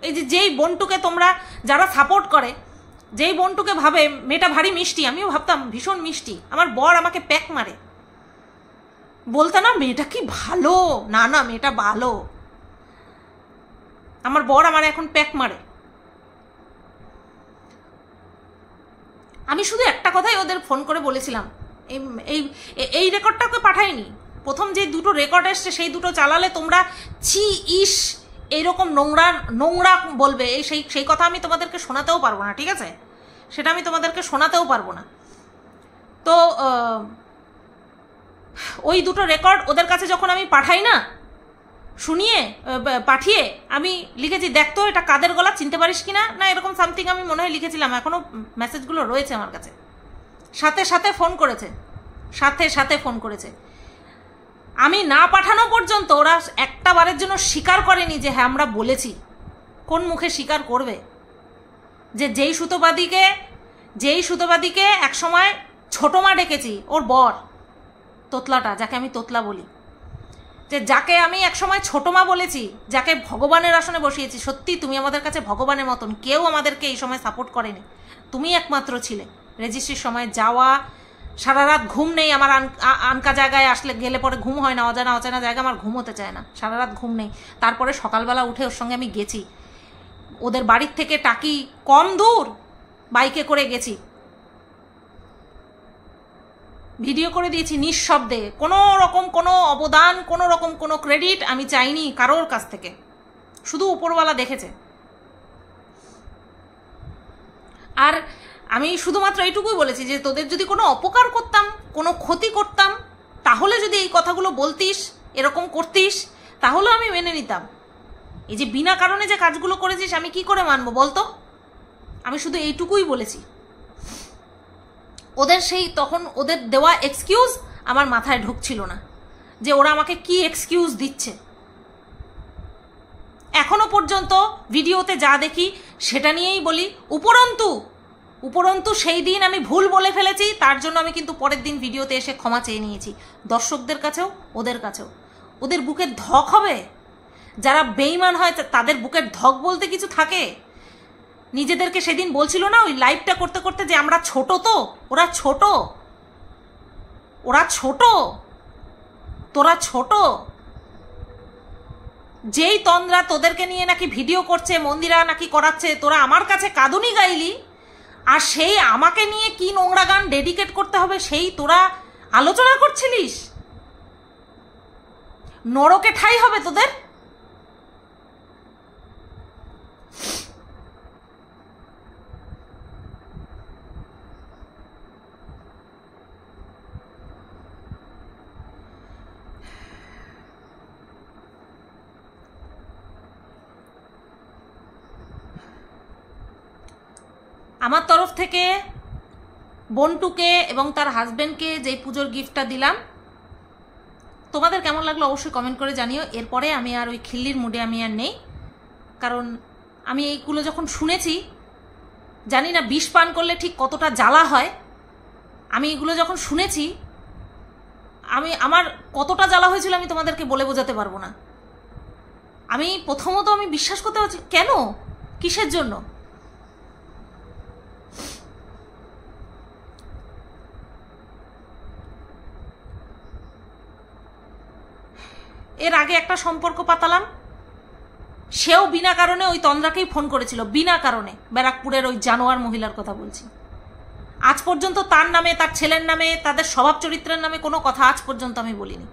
এই যেই বোনটুকে তোমরা যারা সাপোর্ট করে, যেই বোনটুকে ভাবে মেয়েটা ভারী মিষ্টি, আমিও ভাবতাম ভীষণ মিষ্টি, আমার বর আমাকে প্যাক মারে, বলতে না মেয়েটা কি ভালো, না না মেয়েটা ভালো, আমার বর আমার এখন প্যাক মারে। আমি শুধু একটা কথাই ওদের ফোন করে বলেছিলাম, এই রেকর্ডটাকে পাঠাইনি, প্রথম যে দুটো রেকর্ড এসছে সেই দুটো চালালে তোমরা ছি ইস এইরকম নোংরা বলবে, সেই কথা আমি তোমাদেরকে শোনাতেও পারবো না, ঠিক আছে? সেটা আমি তোমাদেরকে শোনাতেও পারবো না। তো ওই দুটো রেকর্ড ওদের কাছে যখন আমি পাঠাই না, পাঠিয়ে আমি লিখেছি দেখতো এটা কাদের গলা, চিনতে পারিস কিনা, না এরকম সামথিং আমি মনে হয় লিখেছিলাম, এখনো মেসেজগুলো রয়েছে আমার কাছে। সাথে ফোন করেছে, আমি না পাঠানো পর্যন্ত ওরা একটা বারের জন্য স্বীকার করেনি যে হ্যাঁ আমরা বলেছি। কোন মুখে স্বীকার করবে যে যেই সুতোবাদীকে একসময় ছোট মা ডেকেছি, ওর বর তোতলাটা, যাকে আমি তোতলা বলি, যে যাকে আমি একসময় ছোট মা বলেছি, যাকে ভগবানের আসনে বসিয়েছি, সত্যি তুমি আমাদের কাছে ভগবানের মতন, কেউ আমাদেরকে এই সময় সাপোর্ট করেনি, তুমি একমাত্র ছিলে। রেজিস্ট্রির সময় যাওয়া, সারা রাত ঘুম নেই আমার, আনকা জায়গায় গেলে পরে ঘুম হয় না, অজানা জায়গায় আমার ঘুম হতে চায় না, সারা রাত ঘুম নেই। তারপরে সকালবেলা উঠে ওর সঙ্গে আমি গেছি, ওদের বাড়ির থেকে টাকি কম দূর, বাইকে করে গেছি, ভিডিও করে দিয়েছি নিঃশব্দে, কোনো রকম কোনো অবদান, কোনো রকম কোনো ক্রেডিট আমি চাইনি কারোর কাছ থেকে, শুধু উপরওয়ালা দেখেছে। আর আমি শুধুমাত্র এইটুকুই বলেছি যে তোদের যদি কোনো অপকার করতাম, কোনো ক্ষতি করতাম, তাহলে যদি এই কথাগুলো বলতিস, এরকম করতিস, তাহলে আমি মেনে নিতাম। এই যে বিনা কারণে যে কাজগুলো করেছিস আমি কি করে মানবো বলতো? আমি শুধু এইটুকুই বলেছি। তখন ওদের দেওয়া এক্সকিউজ আমার মাথায় ঢুকছিল না, যে ওরা আমাকে কি এক্সকিউজ দিচ্ছে। এখনো পর্যন্ত ভিডিওতে যা দেখি সেটা নিয়েই বলি, উপরন্তু সেই দিন আমি ভুল বলে ফেলেছি, তার জন্য আমি কিন্তু পরের দিন ভিডিওতে এসে ক্ষমা চেয়ে নিয়েছি, দর্শকদের কাছেও ওদের কাছেও। ওদের বুকের ধক হবে? যারা বেইমান হয় তাদের বুকের ধক বলতে কিছু থাকে? নিজেদেরকে সেদিন বলছিল না ওই লাইভটা করতে করতে যে আমরা ছোট, তো ওরা ছোট, তোরা ছোট। যেই তন্দ্রা তোদেরকে নিয়ে নাকি ভিডিও করছে, মন্দিরা নাকি করাচ্ছে, তোরা আমার কাছে কাঁদুনি গাইলি, আর সেই আমাকে নিয়ে কি নোংরা গান ডেডিকেট করতে হবে সেই তোরা আলোচনা করছিলিস। নরকে ঠাই হবে তোদের। আমার তরফ থেকে বন্টুকে এবং তার হাজবেন্ডকে যে পুজোর গিফটটা দিলাম, তোমাদের কেমন লাগলো অবশ্যই কমেন্ট করে জানিও। এরপরে আমি আর ওই খিল্লির মুডে আমি আর নেই, কারণ আমি এইগুলো যখন শুনেছি, জানি না বিষ পান করলে ঠিক কতটা জ্বালা হয়, আমি এগুলো যখন শুনেছি আমার কতটা জ্বালা হয়েছিল আমি তোমাদেরকে বলে বোঝাতে পারবো না। আমি প্রথমত আমি বিশ্বাস করতে পারছি, কেন, কিসের জন্য? এর আগে একটা সম্পর্ক পাতালাম, সেও বিনা কারণে ওই তন্দ্রাকেই ফোন করেছিল, বিনা কারণে। ব্যারাকপুরের ওই জানোয়ার মহিলার কথা বলছি। আজ পর্যন্ত তার নামে, তার ছেলের নামে, তাদের স্বভাব চরিত্রের নামে কোনো কথা আজ পর্যন্ত আমি বলিনি,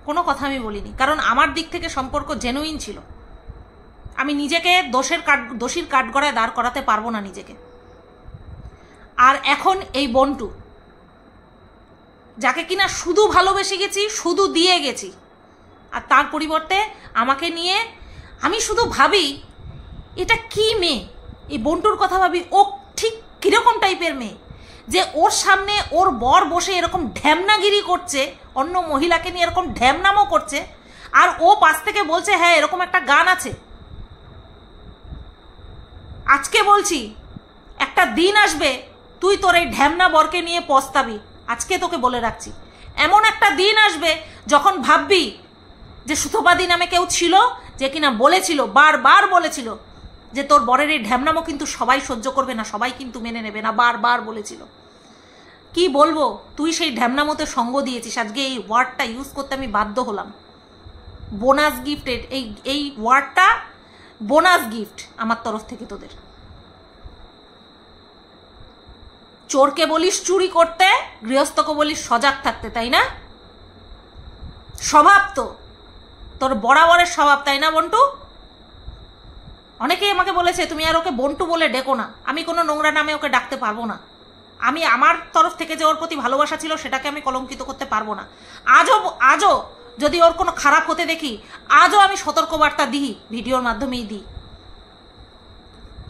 কোনো কথা আমি বলিনি, কারণ আমার দিক থেকে সম্পর্ক জেনুইন ছিল। আমি নিজেকে দোষীর কাঠগড়ায় দাঁড় করাতে পারবো না নিজেকে। আর এখন এই বন্টু, যাকে কিনা শুধু ভালোবেসে গেছি, শুধু দিয়ে গেছি, আর তার পরিবর্তে আমাকে নিয়ে আমি শুধু ভাবি এটা কি মেয়ে, এই বন্টুর কথা ভাবি ও ঠিক কিরকম টাইপের মেয়ে, যে ওর সামনে ওর বর বসে এরকম ঢ্যামনাগিরি করছে, অন্য মহিলাকে নিয়ে এরকম ঢ্যামনামও করছে, আর ও পাশ থেকে বলছে হ্যাঁ এরকম একটা গান আছে। আজকে বলছি একটা দিন আসবে তুই তোর এই ঢ্যামনা বরকে নিয়ে পস্তাবি। আজকে তোকে বলে রাখছি, এমন একটা দিন আসবে যখন ভাববি যে সুতপাদি নামে কেউ ছিল, যে কিনা বলেছিল, বারবার বলেছিল যে তোর বরের এই ঢ্যামনামো কিন্তু সবাই সহ্য করবে না, সবাই কিন্তু মেনে নেবে না, বারবার বলেছিল। কি বলবো, তুই সেই ঢ্যামনামোতে সঙ্গ দিয়েছিস। আজকে এই ওয়ার্ডটা ইউজ করতে আমি বাধ্য হলাম। বোনাস গিফটেড, এই ওয়ার্ডটা বোনাস গিফট আমার তরফ থেকে তোদের। চোরকে বলিস চুরি করতে, গৃহস্থকে বলিস সজাগ থাকতে, তাই না? স্বভাব তো তোর বরাবরের স্বভাব, তাই না বন্টু? অনেকেই আমাকে বলেছে তুমি আর ওকে বন্টু বলে ডেকো না। আমি কোনো নোংরা নামে ওকে ডাকতে পারবো না। আমি আমার তরফ থেকে যে ওর প্রতি ভালোবাসা ছিল সেটাকে আমি কলঙ্কিত করতে পারবো না। আজও যদি ওর কোনো খারাপ হতে দেখি, আজও আমি সতর্কবার্তা দিই, ভিডিওর মাধ্যমেই দিই।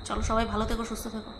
চলো সবাই ভালো থেকো, সুস্থ থেকো।